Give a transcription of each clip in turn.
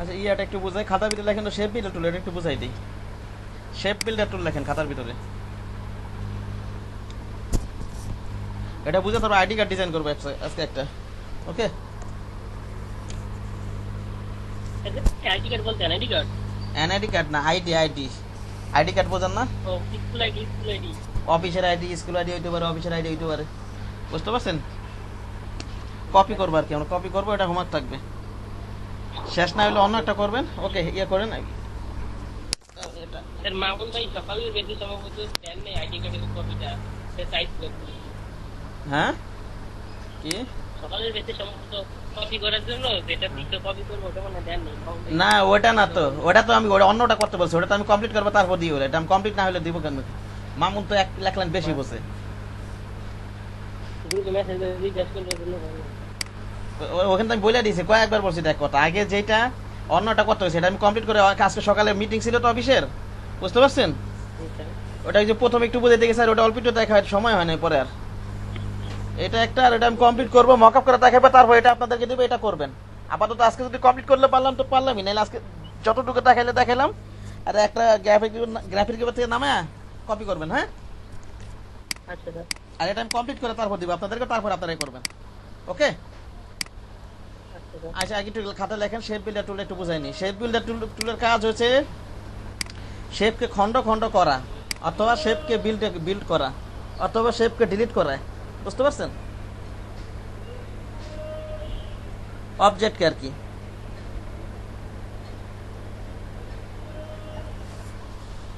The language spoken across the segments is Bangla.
আচ্ছা ইয়াটা একটু বুঝাই, খাতার ভিতরে লেখেন তো শেপ বিল্ডার টুল, এটা একটু বুঝাই দিই। শেপ বিল্ডার টুল লেখেন খাতার ভিতরে, এটা বুঝে তারপর আইডি কার্ড ডিজাইন করবো আজকে একটা। ওকে, আইডি কার্ড বলতে আইডি কার্ড, এনআইডি কার্ড না, আইডি আইডি আইডি কার্ড বোঝেন না? ও স্কুল আইডি, স্কুল আইডি, অফিসের আইডি, স্কুল আইডি হইতে পারে, অফিসের আইডি হইতে পারে, বুঝতে পারছেন? কপি করবো আর কি, আমরা কপি করবো, এটা হোমওয়ার্ক থাকবে। শেষ না হলে অন্য একটা করবেন। ওকে, ইয়ে করেন এটা। স্যার মামুন ভাই সকালের বেশি সম্ভবত দেন নাই আইডি কার্ডের কপিটা, সে সাইজ করে। হ্যাঁ কি সকালের বেশি সম্ভবত কপি করার জন্য যেটা দিতে কপি করবো ওটা মানে দেন নাই। না ওটা না তো, ওটা তো আমি ওটা অন্যটা করতে বলছি, ওটা তো আমি কমপ্লিট করবো তারপর দিয়ে, ওটা আমি কমপ্লিট না হলে দিব কেন? মামুন তো এক লাইন বেশি বসে, গ্রুপে মেসেজ করে জিজ্ঞেস করলে জন্য ওখানে তো আমি বলে দিয়েছি কয়েকবার বলছি দেখ কথা, আগে যেটা অন্যটা করতে হয়েছে সেটা আমি কমপ্লিট করে, আজকে সকালে মিটিং ছিল তো অফিসের, বুঝতে পারছেন? ওটা যে প্রথম একটু বুঝে দেখে স্যার ওটা অল্প একটু দেখা সময় হয় না পরে আর, এটা একটা, আর এটা আমি কমপ্লিট করবো, মকআপ করে দেখাবো, তারপর এটা আপনাদেরকে দেবো, এটা করবেন। আপাতত আজকে যদি কমপ্লিট করলে পারলাম তো পারলামই, নাহলে আজকে যতটুকু দেখাইলে দেখালাম, আর একটা গ্রাফিক থেকে নামে কপি করবেন। হ্যাঁ, আচ্ছা স্যার, আর এটা আমি কমপ্লিট করে তারপর দিব আপনাদেরকে, তারপর আপনারাই করবেন। ওকে, আচ্ছা আগে একটু খাতা লেখেন। শেপ বিল্ডার টুল একটু বুঝাইনি। শেপ বিল্ডার টুলের কাজ হচ্ছে শেপকে খন্ড খন্ড করা, অথবা শেপকে বিল্ড করা, অথবা শেপকে ডিলিট করা, বুঝতে পারছেন? অবজেক্টকে আর কি।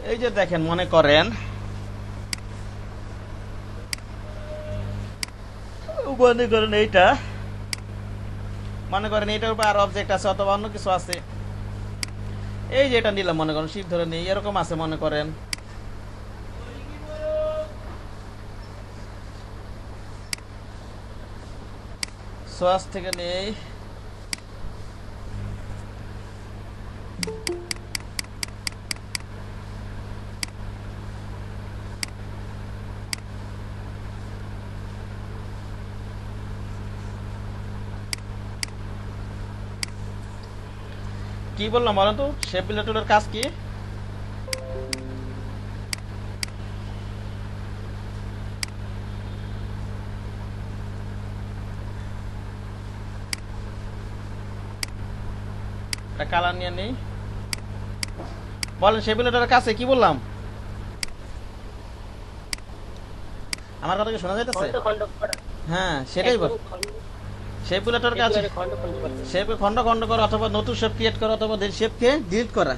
এই যে দেখেন, মনে করেন এইটা, মনে করেন এইটার উপর আর অবজেক্ট আছে অথবা অন্য কিছু আছে, এই যে এটা নিলাম, মনে করেন শিপ ধরে নিই, এরকম আছে মনে করেন, সোয়াস থেকে নেই, কি বললাম বলেন তো? শেপ বিল্ডার টুলের কাজ কি? কালার নিয়ে নেই, বলেন শেপ বিল্ডারের কাছে কি বললাম? আমার কথা কি শোনা যাইতেছে? হ্যাঁ সেটাই বল, শেপ বিল্ডারের কাছে শেপকে খন্ড খন্ড করা, অথবা নতুন শেপ ক্রিয়েট করা, অথবা শেপকে ডিলিট করা,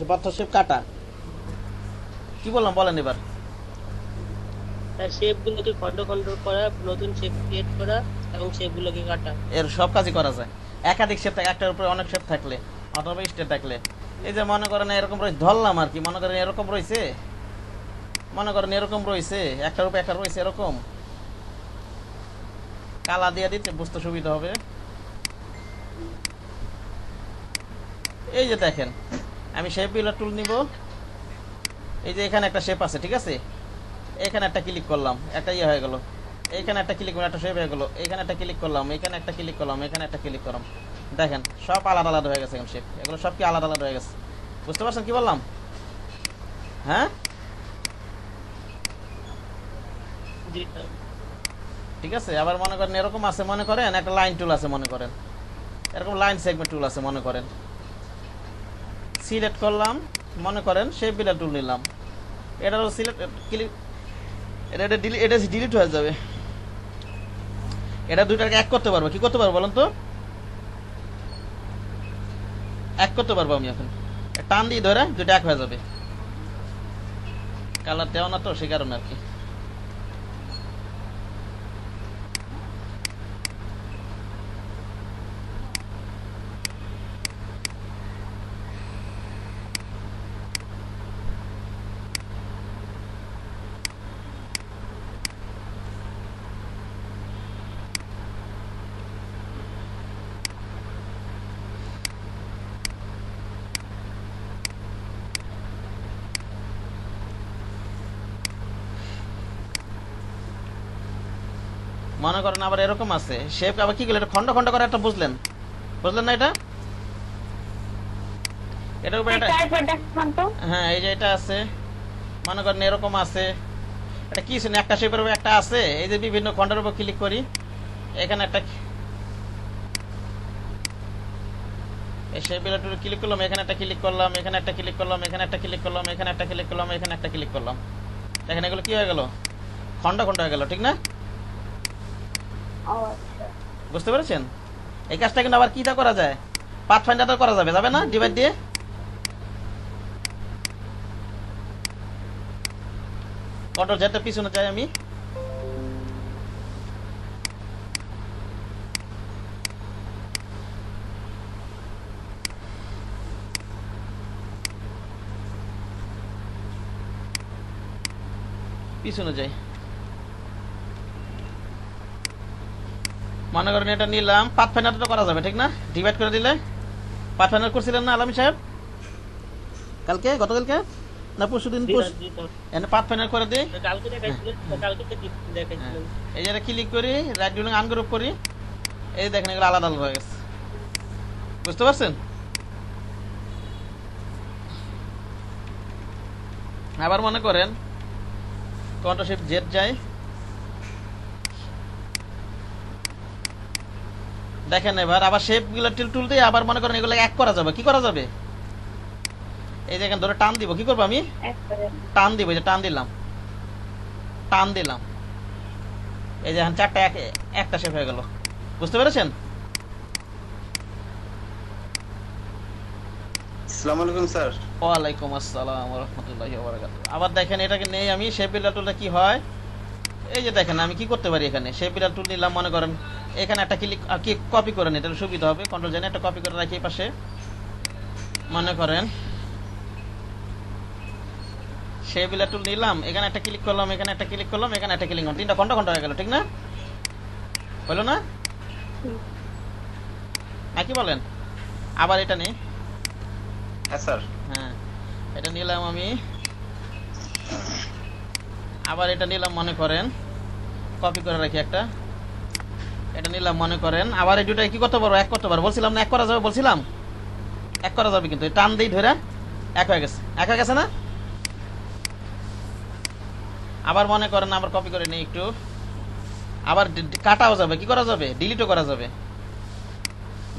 পাথর শেপ কাটা। কি বললাম বলেন এবার? শেপগুলোকে খন্ড খন্ড করা, নতুন শেপ ক্রিয়েট করা এবং শেপগুলোকে কাটা, এর সব কাজই করা যায়। একাধিক শেপ থাকে, একটার উপরে অনেক শেপ থাকলে, অথবা স্টেট থাকলে, এই যে মনে করেন এরকম রয়েছে, ধরলাম আর কি, মনে করেন এরকম রয়েছে, মনে করেন এরকম রয়েছে, একটার উপরে একটা রয়েছে এরকম, কালা দিয়ে দিতে বুঝতে সুবিধা হবে। এই যে দেখেন, আমি শেপ বিল্ডার টুল নিব, এই যে এখানে একটা শেপ আছে, ঠিক আছে, এখানে একটা ক্লিক করলাম, একটা ইয়ে হয়ে গেল, এইখানে একটা ক্লিক করলাম, একটা শেপ হয়ে গেল, এখানে একটা ক্লিক করলাম, এখানে একটা ক্লিক করলাম, এখানে একটা ক্লিক করলাম, দেখেন সব আলাদা আলাদা হয়ে গেছে এখন শেপ, এগুলো সব কি আলাদা আলাদা হয়ে গেছে, বুঝতে পারছেন কি বললাম? হ্যাঁ ঠিক আছে। আবার মনে করেন এরকম আছে, মনে করেন একটা লাইন টুল আছে, মনে করেন এরকম লাইন সেগমেন্ট টুল আছে, মনে করেন সিলেক্ট করলাম, মনে করেন শেপ বিল্ডার টুল নিলাম, এটা সিলেক্ট ক্লিক, এটা ডিলিট হয়ে যাবে, এটা দুইটাকে এক করতে পারবো, কি করতে পারবো বলেন তো? এক করতে পারবো আমি এখন, টান দিয়ে ধরে দুইটা এক হয়ে যাবে, কালার দেওয়া না তো সে কারণে আর কি। মনে করেন আবার এরকম আছে শেপ, আবার কি গেল, এটা খন্ড খন্ড করে একটা, বুঝলেন না এটা? এটার উপরে একটা তারপর দেখান তো। হ্যাঁ এই যে এটা আছে, মনে করেন এরকম আছে, এটা কি শুনে একটা শেপের উপর একটা আছে, এই যে বিভিন্ন খণ্ডের উপর ক্লিক করি, এখানে একটা এই শেপ বিলাটুরে ক্লিক করলাম, এখানে একটা ক্লিক করলাম, এখানে একটা ক্লিক করলাম, এখানে একটা ক্লিক করলাম, এখানে একটা ক্লিক করলাম, এখানে একটা ক্লিক করলাম, দেখেন এগুলো কি হয়ে গেল, খণ্ড খণ্ড হয়ে গেল, ঠিক না? ও আচ্ছা। বুঝতে পেরেছেন? এই কাজটা কিন্তু আবার কিটা করা যায়, পাথফাইন্ডার করা যাবে, যাবে না ডিভাইড দিয়ে? কন্ট্রোল জেডটা পিছনে যাই আমি, পিছনে যাই, মনে করেন এটা নিলাম, পাথফাইন্ডার তো করা যাবে ঠিক না, ডিভাইড করে দিলে। পাথফাইন্ডার করছিলেন না আলামি সাহেব কালকে, গতকালকে না পরশু দিন? এনে পাথফাইন্ডার করে দিই, কালকে দেখাইছিলেন, কালকে তো দেখাইছিলেন। এই যে ক্লিক করি, রাইট ডিলিং আনগ্রুপ করি, এই দেখেন এগুলো আলাদা আলাদা হয়ে গেছে, বুঝতে পারছেন? আবার মনে করেন কন্ট্রোল শিফট জেড যাই, দেখেন এবার আবার শেপ গুলো টুল দিয়ে আবার মনে করেন এগুলো এক করা যাবে, কি করা যাবে, এই দেখেন ধরে টান দিব, কি করবো আমি টান দিব, এই যে টান দিলাম, টান দিলাম, এই যে এখন চারটা একটা শেপ হয়ে গেল, বুঝতে পেরেছেন? আসসালামু আলাইকুম স্যার। ওয়ালাইকুম আসসালাম ওয়া রাহমাতুল্লাহি ওয়া বারাকাতুহু। আবার দেখেন এটাকে নেই আমি, শেপ বিল্ডার টুলটা কি হয়, এই যে দেখেন আমি কি করতে পারি, এখানে শেপ বিল্ডার টুল নিলাম, মনে করেন এখানে একটা ক্লিক কি কপি করে নিই, তাহলে সুবিধা হবে, কন্ট্রোল জেনে একটা কপি করে রাখি এই পাশে, মনে করেন শেপ বিল্ডার টুল নিলাম, এখানে একটা ক্লিক করলাম, এখানে একটা ক্লিক করলাম, এখানে একটা ক্লিক করলাম, তিনটা খণ্ড খণ্ড হয়ে গেল, ঠিক না? হলো না? কি বলেন? আবার এটা নেই, হ্যাঁ স্যার। হ্যাঁ এটা নিলাম আমি, আবার এটা নিলাম, মনে করেন কপি করে রাখি একটা, এটা নিলাম, মনে করেন আবার এই দুটাই কি করতে পারবো, এক করতে পারবো, বলছিলাম না এক করা যাবে, বলছিলাম এক করা যাবে, কিন্তু টান দিই ধরে এক হয়ে গেছে, এক হয়ে গেছে না? আবার মনে করেন আবার কপি করে নিই একটু, আবার কাটাও যাবে, কি করা যাবে, ডিলিটও করা যাবে,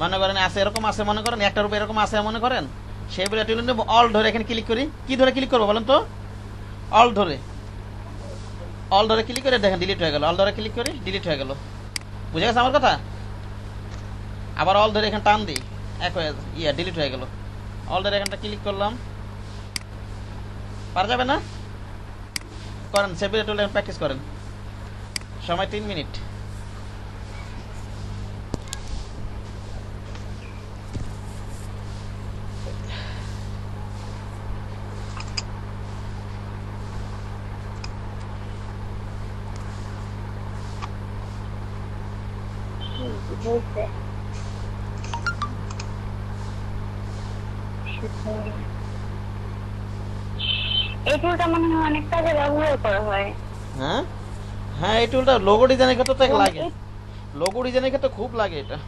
মনে করেন আছে এরকম আছে, মনে করেন একটার উপর এরকম আছে, মনে করেন সেগুলো অল ধরে এখানে ক্লিক করি, কি ধরে ক্লিক করবো বলেন তো, অল ধরে, অল ধরে ক্লিক করে দেখেন ডিলিট হয়ে গেল, অল ধরে ক্লিক করি ডিলিট হয়ে গেল, বুঝে গেছে আমার কথা? আবার অল ধরে এখানে টান দিই, এক হয়ে ডিলিট হয়ে গেল, অল ধরে এখানটা ক্লিক করলাম, পারা যাবে না? করেন সেভ টুল প্র্যাকটিস করেন, সময় 3 মিনিট। বলতে এই টুলটা মনে হয় অনেক কাজে ব্যবহার করা হয়। হ্যাঁ হ্যাঁ এই টুলটা লোগো ডিজাইনের ক্ষেত্রে তো লাগে, লোগো ডিজাইনের ক্ষেত্রে খুব লাগে এটা।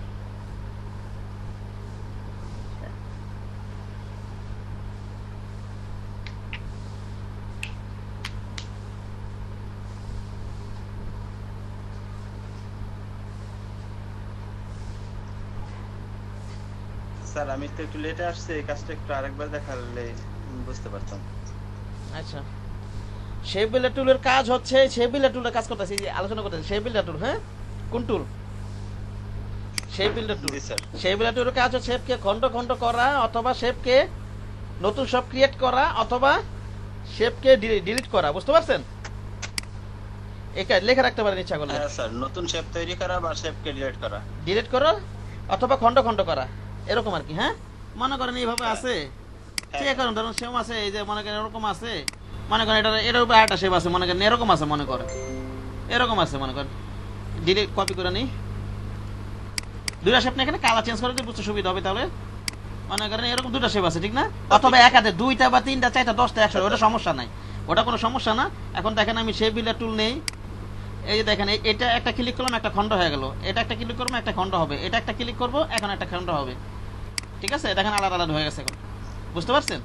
স্যার আমি তো একটু লেটে আসছি, এই কাজটা একটু আরেকবার দেখালে বুঝতে পারতাম। আচ্ছা শেপ বিল্ডার টুলের কাজ হচ্ছে, শেপ বিল্ডার টুলের কাজ করতেছি, যে আলোচনা করতেছি শেপ বিল্ডার টুল। হ্যাঁ কোন টুল? Shape builder tool. জি স্যার। শেপ বিল্ডার টুলের কাজ হচ্ছে শেপকে খণ্ড খণ্ড করা, অথবা শেপকে নতুন সব ক্রিয়েট করা, অথবা শেপকে ডিলিট করা, বুঝতে পারছেন? এটা লেখা রাখতে পারেন ইচ্ছা করলে, হ্যাঁ স্যার, নতুন শেপ তৈরি করা বা শেপকে ডিলিট করা। ডিলিট করো অথবা খণ্ড খণ্ড করা, এরকম আর কি। হ্যাঁ মনে করেন এইভাবে আছে, ঠিক আছে, ধরুন সেম আছে, এই যে মনে করেন এরকম আছে, মনে করেন এটার উপরে আরেকটা শেপ আছে, মনে করেন এরকম আছে, মনে করেন এরকম আছে, মনে করেন ডিলিট কপি করে নিই, দুইটা শেপ না, এখানে কালার চেঞ্জ করে বুঝতে সুবিধা হবে। তাহলে মনে করেন এরকম দুটা শেপ আছে, ঠিক না? অথবা একাতে দুইটা বা তিনটা চারটা 10টা 100, ওটা সমস্যা নাই, ওটা কোনো সমস্যা না। এখন দেখেন আমি শেপ বিল্ডার টুল নেই, এই যে দেখেন এটা একটা ক্লিক করলাম, একটা খণ্ড হয়ে গেল, এটা একটা ক্লিক করবো, একটা খণ্ড হবে, এটা একটা ক্লিক করবো, এখন একটা খণ্ড হবে, ঠিক আছে? দেখেন আলাদা আলাদা হয়ে গেছে এখন। বুঝতে পারছেন?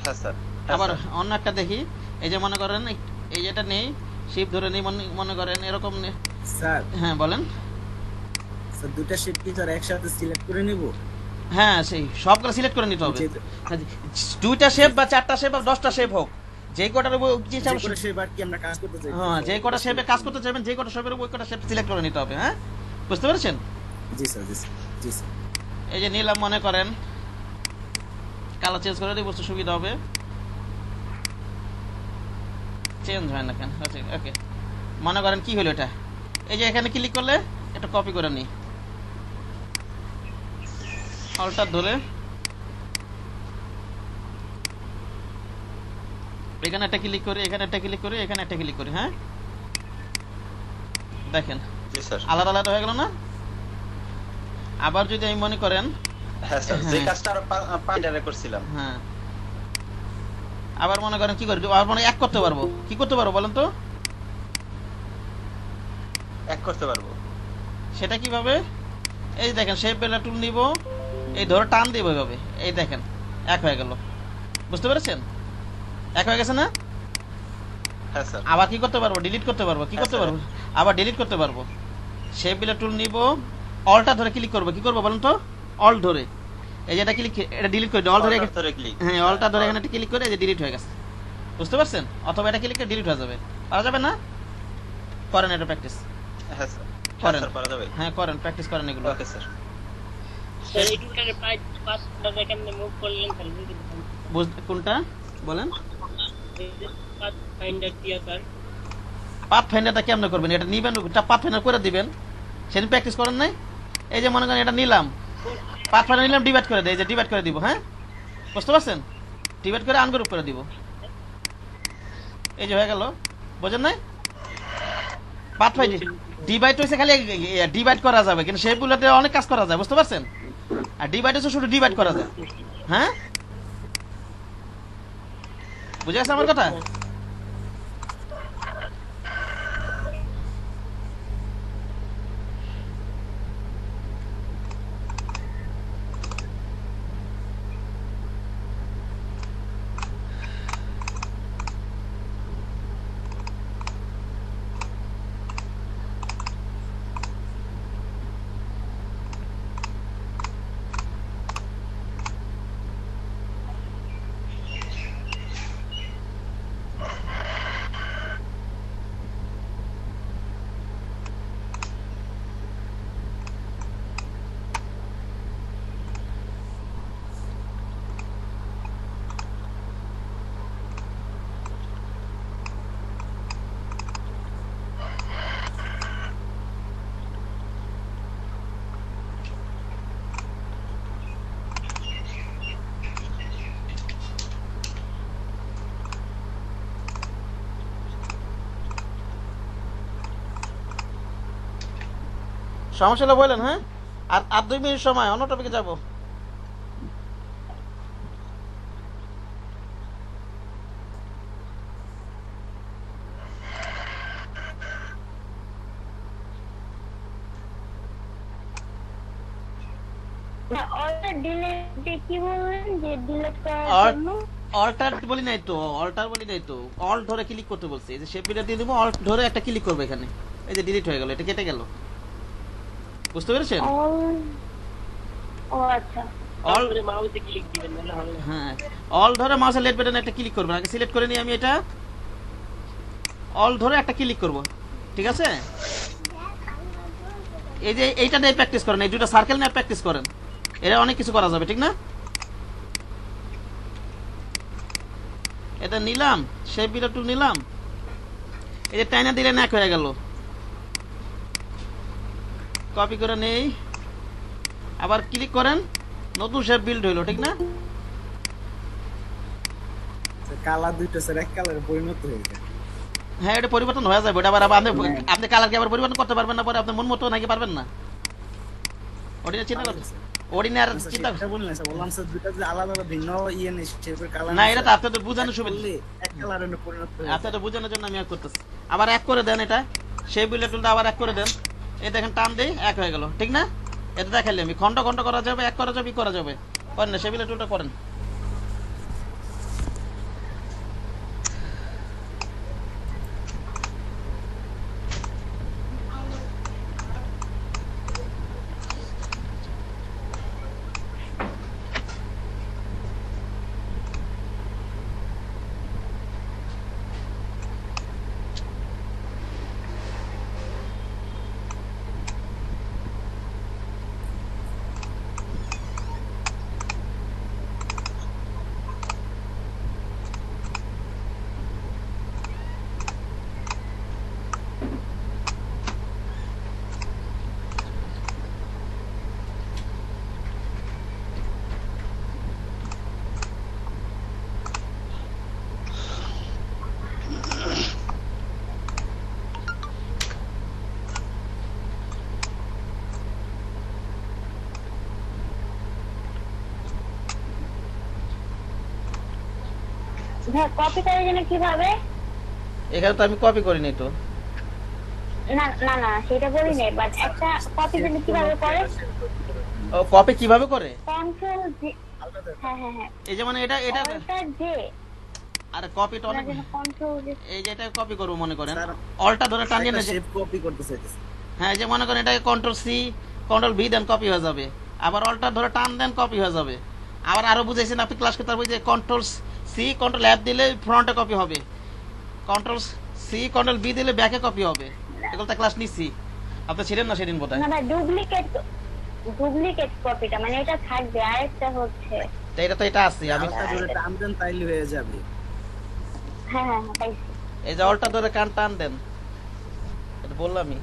হ্যাঁ স্যার। আবার অন্য একটা দেখি, এই যে মনে করেন এই যেটা নেই, শিপ ধরে নেই, মনে করেন এরকম স্যার হ্যাঁ বলেন। স্যার দুটো শিপ কি স্যার একসাথে সিলেক্ট করে নিব? হ্যাঁ সেই সবগুলো সিলেক্ট করে নিতে হবে। দুইটা শেপ বা চারটা শেপ বা 10টা শেপ হোক, যে কটার শিপ আর কি আমরা কাজ করতে চাই। হ্যাঁ যে কটা শেপে কাজ করতে চাইবেন, যে কটা শেপের ওই কটা শেপ সিলেক্ট করে নিতে হবে। হ্যাঁ বুঝতে পেরেছেন? জি স্যার, জি স্যার, জি স্যার। এই যে নিলাম, মনে করেন কালার চেঞ্জ করে দিই, বস্তু সুবিধা হবে। চেঞ্জ হয় না কেন? ওকে, মনে করেন কি হলো এটা, এই যে এখানে ক্লিক করলে এটা কপি করে নিই, অল্টার ধরে এখানে একটা ক্লিক করি, এখানে একটা ক্লিক করি, এখানে একটা ক্লিক করি। হ্যাঁ দেখেন জি স্যার। আলাদা আলাদা হয়ে গেল না? আবার যদি আমি মনে করেন হ্যাঁ স্যার, যে কাজটা আরো পাইন্ডারে করছিলাম। হ্যাঁ আবার মনে করেন কি করি, আবার মনে এক করতে পারবো, কি করতে পারবো বলেন তো? এক করতে পারবো। সেটা কিভাবে? এই দেখেন শেপ বেলা টুল নিব, এই ধরে টান দিব এইভাবে, এই দেখেন এক হয়ে গেল। বুঝতে পেরেছেন? এক হয়ে গেছে না? হ্যাঁ স্যার। আবার কি করতে পারবো? ডিলিট করতে পারবো। কি করতে পারবো? আবার ডিলিট করতে পারবো। শেপ বেলা টুল নিব, অলটা ধরে ক্লিক করবো, কি করবো বলেন তো? অল ধরে, এই যে এটা ক্লিক, এটা ডিলিট করে দিই, অল ধরে ক্লিক। হ্যাঁ অলটা ধরে এখানে একটা ক্লিক করে এই যে ডিলিট হয়ে গেছে। বুঝতে পারছেন? অথবা এটা ক্লিক করে ডিলিট হয়ে যাবে। পারা যাবে না? করেন এটা প্র্যাকটিস হ্যাঁ স্যার। করেন। স্যার পারা যাবে। হ্যাঁ করেন, প্র্যাকটিস করেন এগুলো। Okay sir. স্যার এই টুলটার পাঁচটা কেমনে মুভ করলেন স্যার বুঝতে পারছেন? কোনটা বলেন? পাথ ফাইন্ডার দিয়া স্যার, পাথ ফাইন্ডারটা কেমনে করবেন? এটা নিবেন, পাথ ফাইন্ডার করে দিবেন, সেদিন প্র্যাকটিস করেন নাই? এই যে মনে করেন এটা নিলাম, পাথ ফাইন্ডার নিলাম, ডিভাইড করে দেয়, এই যে ডিভাইড করে দিব। হ্যাঁ বুঝতে পারছেন? ডিভাইড করে আনগ্রুপ করে দিব, এই যে হয়ে গেল। বোঝেন নাই? পাথ ফাইন্ডার ডিভাইড হয়েছে, খালি ডিভাইড করা যাবে, কিন্তু সেগুলোতে অনেক কাজ করা যায়। বুঝতে পারছেন? আর ডিভাইড হচ্ছে শুধু ডিভাইড করা যায়। হ্যাঁ বুঝে গেছে আমার কথা? সমস্যা হলে বলেন। হ্যাঁ আর 2 মিনিট সময়, অন্য টপিকে যাবো। অল্টার ডিলিট কি বললেন যে ডিলিট করার জন্য? অল্টার বলি নাই তো, অল্টার বলি নাই তো, অল্ট ধরে ক্লিক করতে বলছি। এই যে শেপ বিটা দিয়ে দিব, অল্ট ধরে একটা ক্লিক করবে এখানে, এই যে ডিলিট হয়ে গেল, এটা কেটে গেল। বুঝতে পেরেছেন? ও আচ্ছা, অল তারপরে মাউসে ক্লিক দিবেন নাহলে হবে না। হ্যাঁ অল ধরে মাউসের লেফট বাটনে একটা ক্লিক করবেন, আগে সিলেক্ট করে নিই আমি এটা, অল ধরে একটা ক্লিক করব। ঠিক আছে? এই যে এইটা দিয়ে প্র্যাকটিস করেন, এই দুটো সার্কেল নিয়ে প্র্যাকটিস করেন, এরা অনেক কিছু করা যাবে। ঠিক না? এটা নিলাম, শেপ বিটা টুল নিলাম, এই যে টাইনা দিলে এক হয়ে গেল। কপি করে নেই, আবার ক্লিক করেন, নতুন শেপ বিল্ড হইলো। ঠিক না? কালার দুইটা স্যার এক কালারে পরিণত হয়ে যায়। হ্যাঁ এটা পরিবর্তন হয়ে যাবে, ওটা আবার আপনি কালার কি আবার পরিবর্তন করতে পারবেন না, পরে আপনার মন মতো নাকি পারবেন না? অর্ডিনারি চিন্তা করতে, অর্ডিনারি চিন্তা সেটা বললেন স্যার, বললাম স্যার দুইটা যে আলাদা আলাদা ভিন্ন ইয়ে নেই শেপের কালার না, এটা তো আপনাদের বোঝানোর সুবিধা, এক কালারে পরিণত হয়ে যায়। আপনাদের বোঝানোর জন্য আমি এক করতেছি। আবার এক করে দেন, এটা সেই বিলেট টুলটা আবার এক করে দেন, এই দেখেন টান দেই এক হয়ে গেল। ঠিক না? এটা দেখাইলে আমি খন্ড খন্ড করা যাবে, এক করা যাবে, করা যাবে। করেন না, শেফিল্ড টুলটা করেন। হ্যাঁ, কপি করার জন্য কিভাবে? এখানে তো আমি কপি করিনি তো। না না না, সেটা বলি নাই, বাট একটা কপি জন্য কিভাবে করে? ও কপি কিভাবে করে? কন্ট্রোল জি। হ্যাঁ হ্যাঁ হ্যাঁ, এই যে মানে এটা এটা অল্টার জে। আরে কপিটা অনেক, কন্ট্রোল জে। এই যে এটা কপি করব মনে করেন, স্যার, অলটা ধরে টানিয়ে একটা না যে, শেপ কপি করতে চাইতেছি। হ্যাঁ এই যে মনে করেন এটাকে কন্ট্রোল সি কন্ট্রোল ভি দেন কপি হয়ে যাবে, আবার অলটা ধরে টান দেন কপি হয়ে যাবে। আবার আরো বুঝাইছেন আপনি ক্লাস করতে পারবেন যে কন্ট্রোল সি কন্ট্রোল এফ দিলে ফ্রন্টে কপি হবে, কন্ট্রোল সি কন্ট্রোল বি দিলে ব্যাকে কপি হবে। এগুলো তো ক্লাস নিচ্ছি, আপনি ছিলেন না সেদিন বোধহয়। না ভাই, ডুপ্লিকেট কপিটা মানে এটা থাকবে, আরেকটা হচ্ছে। তো এটা তো এটা আছে, আমি আলটা ধরে টান দেন তাইলে হয়ে যাবে। হ্যাঁ হ্যাঁ হ্যাঁ, পাইছি। এই যে অলটা ধরে কান টান দেন, এটা বললামই।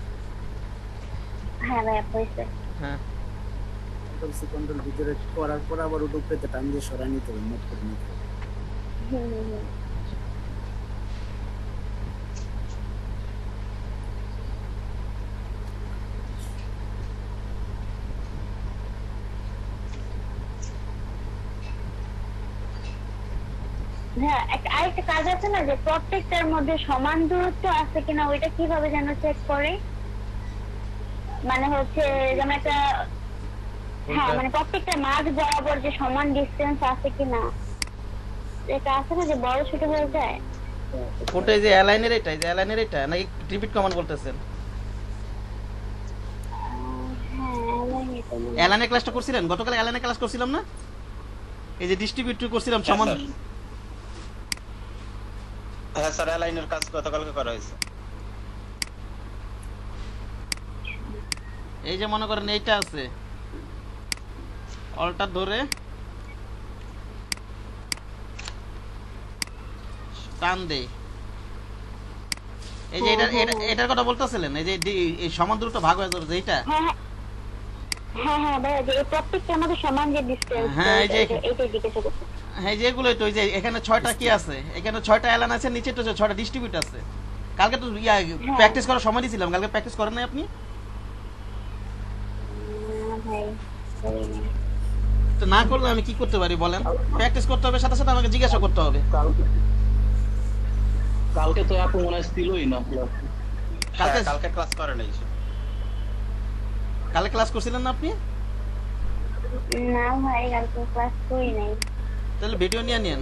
হ্যাঁ ভাই, পাইছে। হ্যাঁ কন্ট্রোল সি কন্ট্রোল ভিতরে করার পর আবার ওটা উপরেতে টান দিয়ে সরাই নিতে হবে, মুভ করে নিতে হবে। হুম হুম হুম। হ্যাঁ, আরেকটা কাজ আছে না যে প্রত্যেকটার মধ্যে সমান দূরত্ব আছে কিনা, ওইটা কিভাবে যেন চেক করে? মানে হচ্ছে যেমন একটা, হ্যাঁ মানে প্রত্যেকটা মাঝ বরাবর যে সমান ডিসটেন্স আছে কিনা, এটা আছে না যে বড় ছোট হয়ে যায়। কোনটা, এই যে অ্যালাইনের এটা, এই যে অ্যালাইনের এটা নাকি রিপিট কমান্ড বলতেছেন? হ্যাঁ, অ্যালাইনের ক্লাসটা করছিলেন গতকাল? অ্যালাইনের ক্লাস করছিলাম না, এই যে ডিস্ট্রিবিউট করছিলাম সমান। হ্যাঁ স্যার, অ্যালাইনের কাজ গতকালকে করা হয়েছে। এই যে মনে করেন এইটা আছে, অলটা ধরে টান দেই, এই যে এটার কথা বলতেছিলেন, এই যে এই সমান দূরত্ব ভাগ হয়ে যাবে এইটা। হ্যাঁ হ্যাঁ হ্যাঁ ভাই, যে এই প্রত্যেকটার মধ্যে সমান যে ডিসটেন্স, হ্যাঁ, এই যে এইটাই জিজ্ঞাসা করতে। হ্যাঁ যেগুলোই তো, এই যে এখানে 6টা কি আছে, এখানে 6টা অ্যালান আছে, নিচে তো 6টা ডিস্ট্রিবিউট আছে। কালকে তো প্র্যাকটিস করার সময় দিয়েছিলাম, কালকে প্র্যাকটিস করেন নাই আপনি? ভাই করিনি। তো না করলে আমি কি করতে পারি বলেন? প্র্যাকটিস করতে হবে, সাথে সাথে আমাকে জিজ্ঞাসা করতে হবে। কালকে তো আপু মনে হয় ছিলই না কালকে কালকে ক্লাস করে নাই। কালকে ক্লাস করছিলেন না আপনি? না ভাই, কালকে ক্লাস করি নাই। তাহলে ভিডিও নিয়ে নেন।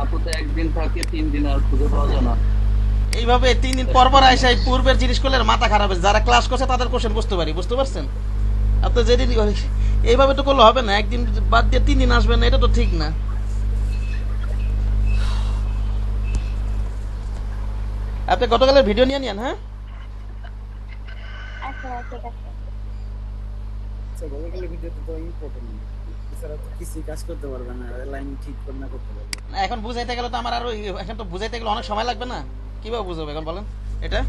আপু তো একদিন থাকে 3 দিন আর খুঁজে পাওয়া যায় না। এইভাবে 3 দিন পর পর আইসা এই পূর্বের জিনিস করলে মাথা খারাপ হয়েছে। যারা ক্লাস করছে তাদের কোশ্চেন বুঝতে পারি, বুঝতে পারছেন? আপনি যেদিন এইভাবে তো করলে হবে না, একদিন বাদ দিয়ে 3 দিন আসবেন না, এটা তো ঠিক না। আপনি গতকালের ভিডিও নিয়ে নেন। হ্যাঁ আচ্ছা ঠিক আছে। আচ্ছা, গতকালের ভিডিওতে তো ইম্পর্টেন্ট, এছাড়া তো কিছু কাজ করতে পারবে না, লাইন ঠিক করে না করতে পারবে। না, এখন বুঝাইতে গেলে তো আমার আরো, এখন তো বুঝাইতে গেলে অনেক সময় লাগবে না? কিভাবে বুঝাবো এখন বলেন এটা?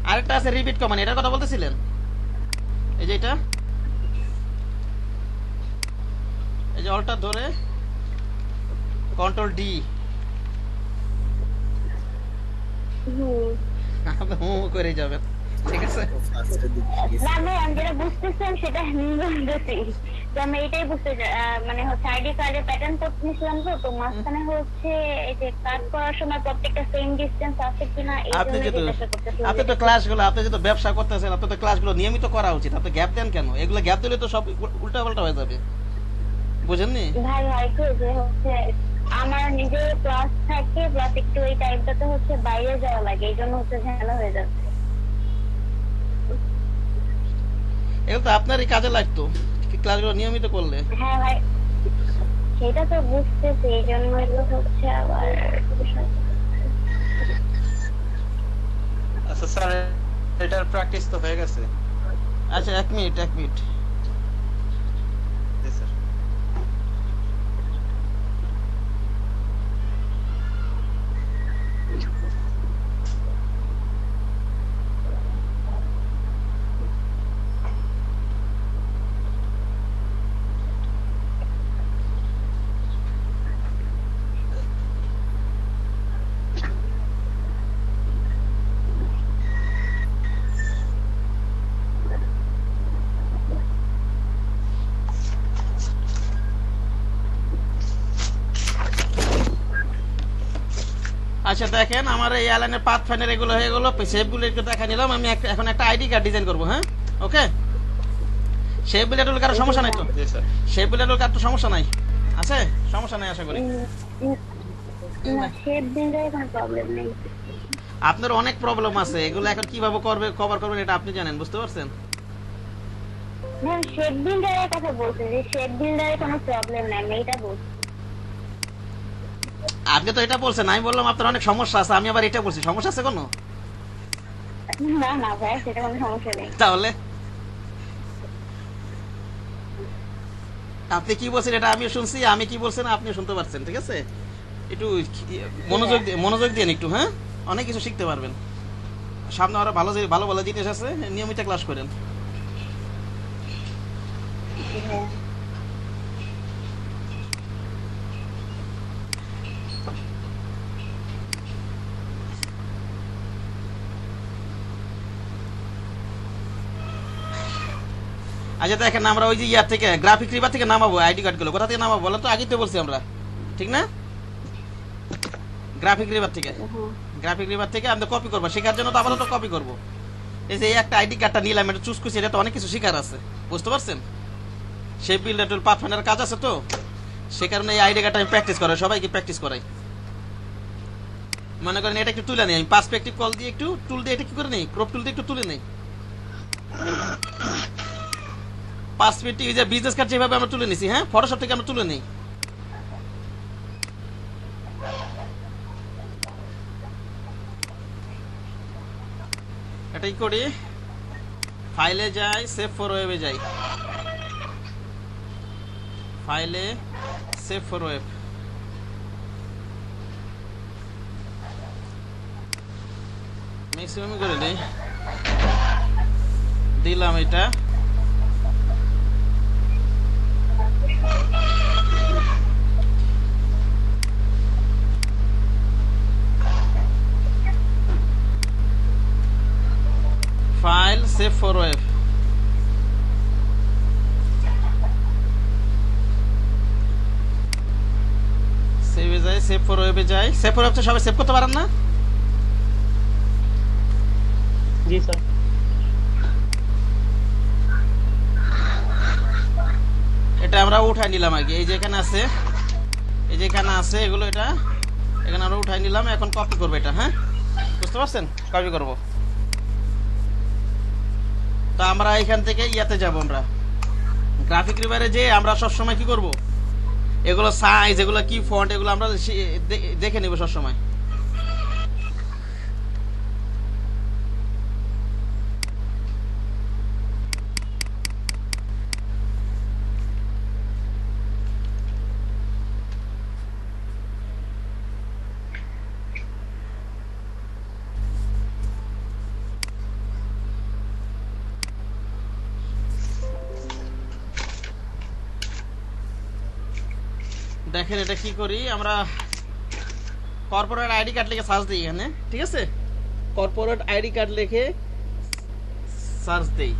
আরেকটা আছে রিপিট কমান্ড, এটার কথা বলতেছিলেন। এই যে এটা, এই যে অলটা ধরে কন্ট্রোল ডি, হুম। আপনি হু হু করে যাবেন। ঠিক আছে? ফার্স্টের দিকে গেছি। না ভাই, আমি যেটা বুঝতেছেন সেটা আমি বলতেছি যে আমি এটাই বুঝতে মানে হচ্ছে আইডি কার্ডের প্যাটার্ন করতে নিছিলাম, তো মাঝখানে হচ্ছে এই যে কাট করার সময় প্রত্যেকটা সেম ডিসটেন্স আছে কিনা এই আপনি জন্য যেহেতু জিজ্ঞাসা করতেছিলাম। আপনি তো ক্লাসগুলো আপনি যেহেতু ব্যবসা করতেছেন, আপনি তো ক্লাসগুলো নিয়মিত করা উচিত। আপনি গ্যাপ দেন কেন? এগুলো গ্যাপ দিলে তো সব উল্টা পাল্টা হয়ে যাবে, বুঝেননি? ভাই হয় কি যে হচ্ছে আমার নিজের ক্লাস থাকে, প্লাস একটু এই টাইমটাতে হচ্ছে বাইরে যাওয়া লাগে, এই জন্য হচ্ছে ঝামেলা হয়ে যাচ্ছে। এগুলো তো আপনারই কাজে লাগতো ক্লাসগুলো নিয়মিত করলে। হ্যাঁ ভাই, সেটা তো বুঝতেছি, এই জন্য এগুলো হচ্ছে আবার আচ্ছা স্যার, এটার প্র্যাকটিস তো হয়ে গেছে। আচ্ছা, এক মিনিট। জি স্যার। আচ্ছা দেখেন, আমার এই এয়ারলাইনের পাথ ফাইন্ডার এগুলো হয়ে গেল, শেপগুলো একটু দেখা নিলাম। আমি এখন একটা আইডি কার্ড ডিজাইন করবো। হ্যাঁ, ওকে। শেপ বিল্ডার কারো সমস্যা নাই তো? জি স্যার। শেপ বিল্ডার কার তো সমস্যা নাই আছে? সমস্যা নাই আশা করি। না, শেপ দিলে কোনো প্রবলেম নেই। আপনার অনেক প্রবলেম আছে, এগুলো এখন কিভাবে কভার করবেন এটা আপনি জানেন, বুঝতে পারছেন? না, শেপ বিল্ডারের কথা বলছি, যে শেপ বিল্ডারে কোনো প্রবলেম নাই, আমি এটা বলছি। আপনি তো এটা বলছেন, আমি বললাম আপনার অনেক সমস্যা আছে, আমি আবার এটা বলছি। সমস্যা আছে কোনো? না না ভাই, সেটা কোনো সমস্যা নেই। তাহলে আপনি কি বলছেন এটা আমিও শুনছি, আমি কি বলছেন আপনিও শুনতে পারছেন, ঠিক আছে? একটু মনোযোগ দিয়ে একটু, হ্যাঁ, অনেক কিছু শিখতে পারবেন সামনে। আরো ভালো ভালো ভালো জিনিস আছে, নিয়মিত ক্লাস করেন। হ্যাঁ। আচ্ছা দেখেন, আমরা ওই যে ইয়ার থেকে গ্রাফিক রিভার থেকে নামাবো আইডি কার্ড গুলো। কোথা থেকে নামাবো বলেন তো? আগেই তো বলছি আমরা, ঠিক না? গ্রাফিক রিভার থেকে আমরা কপি করবো, শেখার জন্য তো আপাতত কপি করবো। এই যে একটা আইডি কার্ডটা নিলাম, এটা চুজ করছি, এটা তো অনেক কিছু শেখার আছে, বুঝতে পারছেন? শেপ বিল্ডার টুল পাথ ফাইন্ডার কাজ আছে, তো সে কারণে এই আইডি কার্ডটা আমি প্র্যাকটিস করাই, সবাইকে প্র্যাকটিস করাই। মনে করেন এটা একটু তুলে নিই আমি, পার্সপেক্টিভ কল দিয়ে একটু টুল দিয়ে এটা কি করে নেই, ক্রপ টুল দিয়ে একটু তুলে নেই। পার্সপেক্টিভ যে বিজনেস কার্ড যেভাবে আমরা তুলে নিছি, হ্যাঁ, ফটোশপ থেকে আমরা তুলে নেই। এটাই করি, ফাইলে যাই, সেভ ফর ওয়েবে যাই, ফাইলে সেভ ফর ওয়েব, ম্যাক্সিমাম করে নেই, দিলাম এটা। ফাইল সেভ ফর ওয়েব, সেভে যাই, সেভ ফর ওয়েবে যাই। সেভ ফর ওয়েব সবাই সেভ করতে পারেন না? জি স্যার। এটা আমরা উঠাই নিলাম আগে, এই যে এখানে আছে, এই যে এখানে আছে এগুলো, এটা এখানে আমরা উঠাই নিলাম। এখন কপি করবো এটা, হ্যাঁ, বুঝতে পারছেন? কপি করব। তো আমরা এখান থেকে ইয়াতে যাব, আমরা গ্রাফিক রিভারে যে আমরা সবসময় কি করব, এগুলো সাইজ, এগুলো কি ফন্ট, এগুলো আমরা দেখে নেব সবসময়। দেখেন এটা কি করি আমরা, কর্পোরেট আইডি কার্ড লিখে সার্চ দিই এখানে, ঠিক আছে? কর্পোরেট আইডি কার্ড লিখে সার্চ দেই,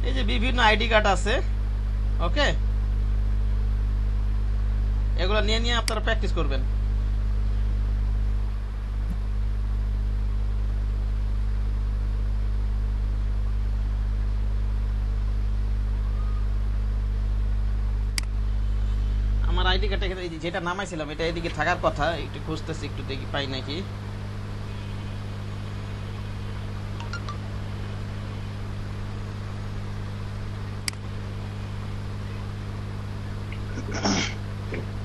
এই যে বিভিন্ন আইডি কার্ড আছে, ওকে, এগুলো নিয়ে নিয়ে আপনারা প্র্যাকটিস করবেন। আমার আইডি কার্ড এখানে যেটা নামাইছিলাম এটা এদিকে থাকার কথা, একটু খুঁজতেছি, একটু দেখি পাই নাকি।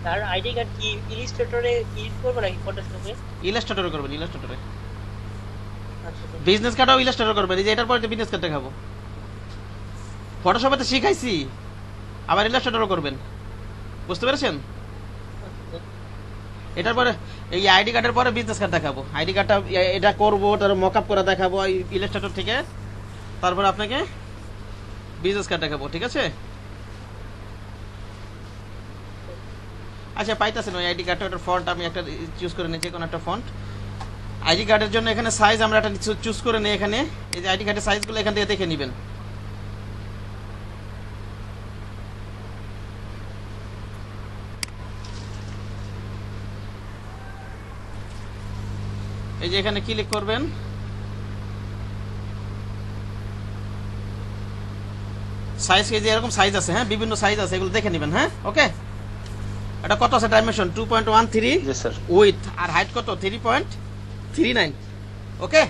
তার আইডি কার্ড কি ইলাস্ট্রেটরে ইউজ করব নাকি ফটোশপে? ইলাস্ট্রেটরে করবেন, ইলাস্ট্রেটরে। বিজনেস কার্ডও ইলাস্ট্রেটর করবেন, এই যে এটার পরে বিজনেস কার্ড দেখাবো। ফটোশপে তো শিখাইছি, আবার ইলাস্ট্রেটরও করবেন, বুঝতে পেরেছেন? এটার পরে এই আইডি কার্ডের পরে বিজনেস কার্ড দেখাবো। আইডি কার্ডটা এটা করবো, তার মকআপ করে দেখাবো ইলাস্ট্রেটর থেকে, তারপর আপনাকে বিজনেস কার্ড দেখাবো, ঠিক আছে? আচ্ছা, পাইতেছেন ওই আইডি কার্ডটা, ওটার ফন্ট আমি একটা চুজ করে নিয়েছি, কোনো একটা ফন্ট। আইডি কার্ডের জন্য এখানে সাইজ আমরা একটা চুজ করে নিই, এখানে এই যে আইডি কার্ডের সাইজগুলো এখান থেকে দেখে নেবেন। এই যে এখানে ক্লিক করবেন, সাইজ এই যে এরকম সাইজ আছে, হ্যাঁ, বিভিন্ন সাইজ আছে, এগুলো দেখে নেবেন, হ্যাঁ, ওকে। এটা কত আছে ডাইমেনশন? 2.13 জি স্যার। উইথ, আর হাইট কত? 3.39, ওকে।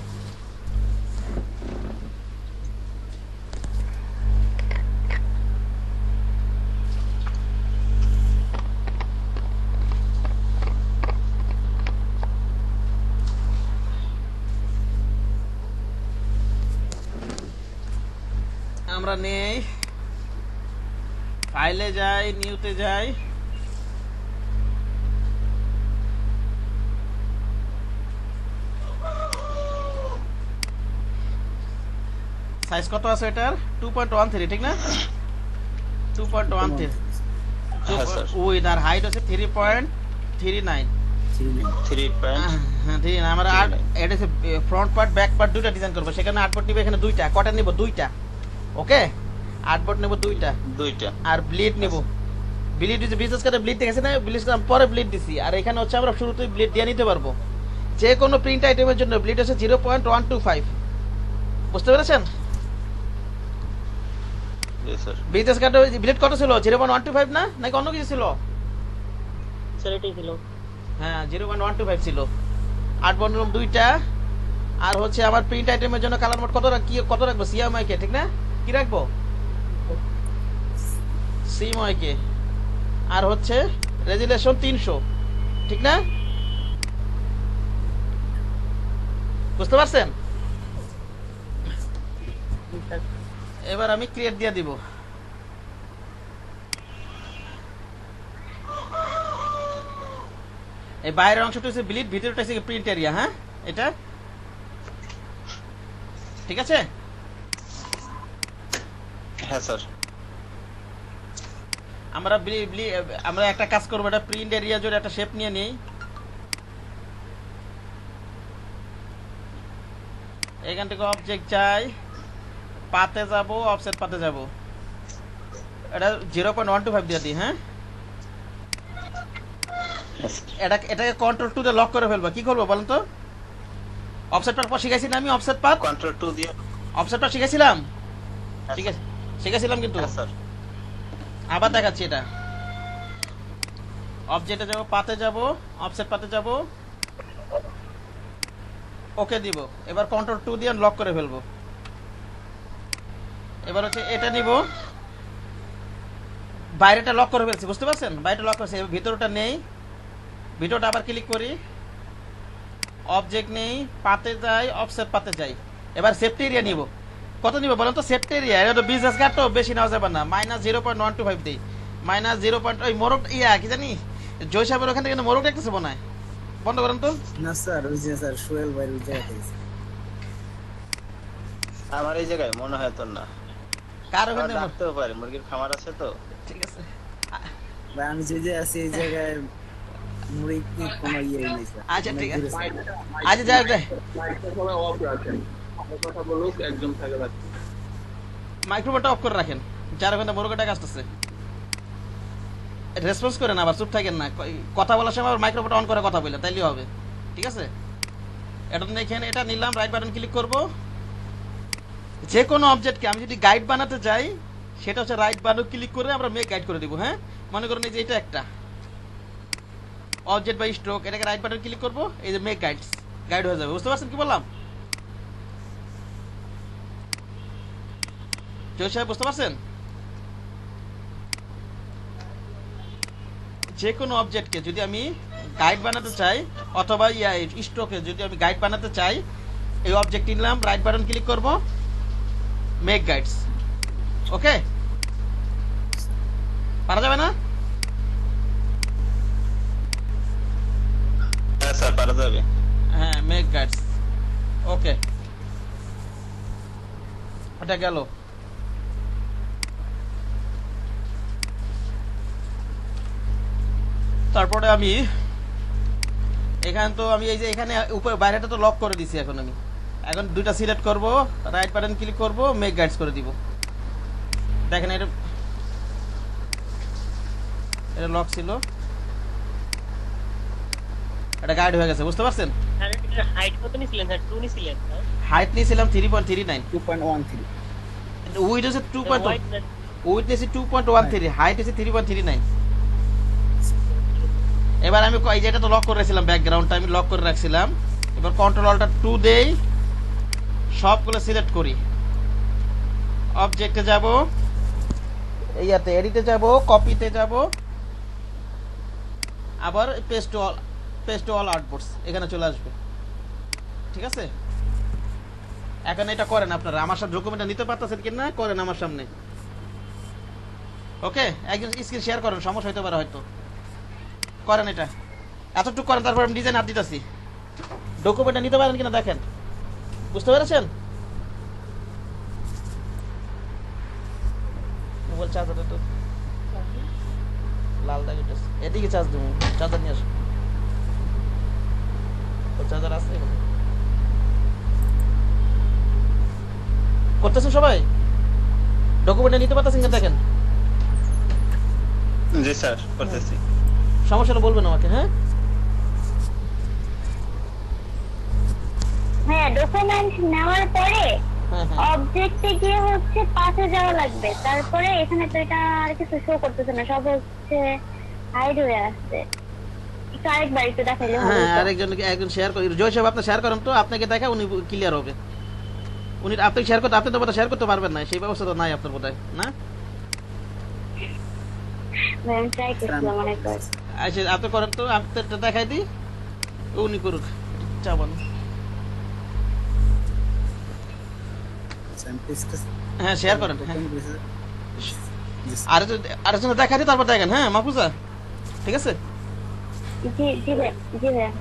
আমরা নেই, ফাইলে যাই, নিউতে যাই, সাইজ কত আছে এটার? 2.13, ঠিক না? 2.13 হ্যাঁ স্যার। উইথ, আর হাইট আছে 3.39। হ্যাঁ, ঠিক আছে। আমরা এটা ফ্রন্ট পার্ট ব্যাক পার্ট দুইটা ডিজাইন করবো, সেখানে আর্টবোর্ড নিব এখানে দুইটা, কটা নিব? দুইটা, ওকে। আর্টবোর্ড নেব দুইটা, আর ব্লিড নেব। ব্লিড যে বিজনেস কার্ডে ব্লিড দেখেছি না, ব্লিড পরে ব্লিড দিছি, আর এখানে হচ্ছে আমরা শুরুতেই ব্লিড দিয়ে নিতে পারবো। যে কোনো প্রিন্ট আইটেমের জন্য ব্লিড হচ্ছে 0.125, বুঝতে পেরেছেন? বিজনেস কার্ডে ব্লিড কত ছিল? 0.125 না, নাকি অন্য কিছু ছিল? স্যার এটাই ছিল। হ্যাঁ, 0.125 ছিল। আর্টবোর্ড নিলাম দুইটা, আর হচ্ছে আমার প্রিন্ট আইটেমের জন্য কালার মোড কত রাখবো? সিএমআই কে, ঠিক না? কি রাখবো? সিএমআই কে। আর হচ্ছে রেজুলেশন 300, ঠিক না? বুঝতে পারছেন? এবার আমি ক্রিয়েট দিয়ে দিব। এই বাইরের অংশটা হচ্ছে ব্লিড, ভিতরটা হচ্ছে প্রিন্ট এরিয়া, হ্যাঁ, এটা ঠিক আছে? হ্যাঁ স্যার। আমরা একটা কাজ করবো, এটা প্রিন্ট এরিয়া জুড়ে একটা শেপ নিয়ে নিই। এখান থেকে অবজেক্ট চাই, পাতে যাব, অফসেট পাতে যাব, এটা 0.125 দিয়ে দিই, হ্যাঁ। এটাকে কন্ট্রোল 2 দিয়ে লক করে ফেলবো। কি করবো বলেন তো? অফসেট পাত শিখাইছি না আমি? অফসেট পাত, কন্ট্রোল 2 দিয়ে অফসেট পাত শিখাইছিলাম, ঠিক আছে, শিখাইছিলাম কিন্তু স্যার। আবার দেখাচ্ছি। এটা অবজেক্টে যাব, পাতে যাব, অফসেট পাতে যাব, ওকে দিব। এবার কন্ট্রোল 2 দিয়ে লক করে ফেলবো। এবার হচ্ছে এটা নিব, বাইরেটা লক করে ফেলছি, বুঝতে পারছেন? বাইরেটা লক করেছি, ভিতরটা নেই, ভিতরটা আবার ক্লিক করি, অবজেক্ট নেই, পাতে যাই, অফসেট পাতে যাই। এবার সেফটি এরিয়া নিব। কত নিব বলেন তো? সেফটি এরিয়া এটা তো বিজনেস কার্ড, তো বেশি নেওয়া যাবে না, -0.125 দিই, -0. ওই মোরগ কি জানি জয় সাহেবের ওখান থেকে মোরগ দেখতেছে মনে হয়, বন্ধ করেন তো। না স্যার, ওই যে স্যার সোহেল ভাই ওই জায়গাতে গেছে। আমার এই জায়গায় মনে হয় তো না, কার ওখানে? রাখতেও পারে, মুরগির খামার আছে তো। ঠিক আছে, ভাই আমি যে আছি এই জায়গায় মুড়ি কি কোনো ইয়ে নেই স্যার। আচ্ছা, অনেক ঠিক দূরে আছে। স্যার। আচ্ছা যাই হোক, মাইকটা সবাই অফ রাখেন, আমার কথা বলুক, একজন থাকে রাখেন। মাইক্রোফোনটা অফ করে রাখেন, যার ওখানে মোরগটা আসতেছে রেসপন্স করেন, আবার চুপ থাকেন না, কথা বলার সময় আবার মাইক্রোফোনটা অন করে কথা বললে তাইলেই হবে, ঠিক আছে? এটা এখানে এটা নিলাম, রাইট বাটন ক্লিক করব। যে কোনো অবজেক্টকে আমি যদি গাইড বানাতে চাই সেটা হচ্ছে রাইট বাটন ক্লিক করে আমরা মেক গাইড করে দিব। হ্যাঁ, মনে করেন এই যে এটা একটা অবজেক্ট বা স্ট্রোক, এটাকে রাইট বাটন ক্লিক করব, এই যে মেক গাইডস, গাইড হয়ে যাবে। বুঝতে পারছেন কি বললাম? জয় সাহেব বুঝতে পারছেন? যে কোনো অবজেক্টকে যদি আমি গাইড বানাতে চাই অথবা স্ট্রোকে যদি আমি গাইড বানাতে চাই, এই অবজেক্ট নিলাম, রাইট বাটন ক্লিক করব, মেক গাইডস। ওকে, পারা যাবে না? হ্যাঁ স্যার, পারা যাবে। হ্যাঁ, মেক গাইডস। ওকে, ওটা গেল। তারপরে আমি এখানে তো আমি এই যে এখানে উপরে বাইরেটা তো লক করে দিছি। এখন আমি এখন দুইটা সিলেক্ট করব, রাইট বাটন ক্লিক করব, মেক গাইডস করে দিব। দেখেন এটা লক ছিল, এটা গাইড হয়ে গেছে। বুঝতে পারছেন? স্যার এটার হাইট কত নিছিলেন স্যার? 2 নিছিলেন স্যার? হাইট নিয়েছিলাম 3.39, 2.13 উইথ হচ্ছে 2. হোয়াইট না উইথ হচ্ছে 2.13, হাইট হচ্ছে 3.39। এবার আমি এই যে এটা তো লক করে রাখছিলাম, ব্যাকগ্রাউন্ডটা আমি লক করে রাখছিলাম। এবার কন্ট্রোল অল্টার 2 দেই, সবগুলো সিলেক্ট করি, অবজেক্টে যাব, এইয়াতে এডিটে যাব, কপিতে যাব, আবার পেস্ট টু অল আউটপুটস এখানে চলে আসবে। ঠিক আছে, এখন এটা করেন আপনারা, আমার সাথে ডকুমেন্টটা নিতে পারতেছেন কিনা করেন আমার সামনে। ওকে, একজন স্ক্রিন শেয়ার করেন, সমস্যা হতে পারে হয়তো, করেন এটা এতটুকু করেন, তারপর আমি ডিজাইন হাত দিতেছি। ডকুমেন্টটা নিতে পারেন কিনা দেখেন। বুঝতে পেরেছেন? মোবাইল চার্জারটা তো লাল দাগ উঠেছে, এদিকে চার্জ দেবো, চার্জার নিয়ে আসো। চার্জার আছে এখানে। করতেছেন সবাই? ডকুমেন্টটা নিতে পারতেছেন কিনা দেখেন। জি স্যার, করতেছি। সমস্যা হলে বলবেন আমাকে। হ্যাঁ হ্যাঁ, ডকুমেন্ট নেওয়ার পরে হ্যাঁ হ্যাঁ, অবজেক্টে গিয়ে হচ্ছে পাশে যাওয়া লাগবে। তারপরে এখানে তো এটা আর কিছু শো করতেছে না, সব হচ্ছে হাইড হয়ে আসছে। একটু আরেকবার একটু দেখাইলে হবে হ্যাঁ, তো? আরেকজনকে একজন শেয়ার করি, জয় সাহেব আপনি শেয়ার করেন তো, আপনাকে দেখা উনি ক্লিয়ার হবে। উনি আপনি শেয়ার করতে, আপনি তো বোধহয় শেয়ার করতে পারবেন না, সেই ব্যবস্থা তো নাই আপনার বোধহয় না। ভাই, আমি ট্রাই করছিলাম অনেকবার। আচ্ছা আপনি করেন তো, আপনি তো দেখাই দিই, উনি করুক, চাবন। হ্যাঁ শেয়ার করেন। হ্যাঁ, আরেকজন দেখা দিই, তারপর দেখেন। হ্যাঁ মাহফুজা, ঠিক আছে। জি জি ভাই, জি ভাই।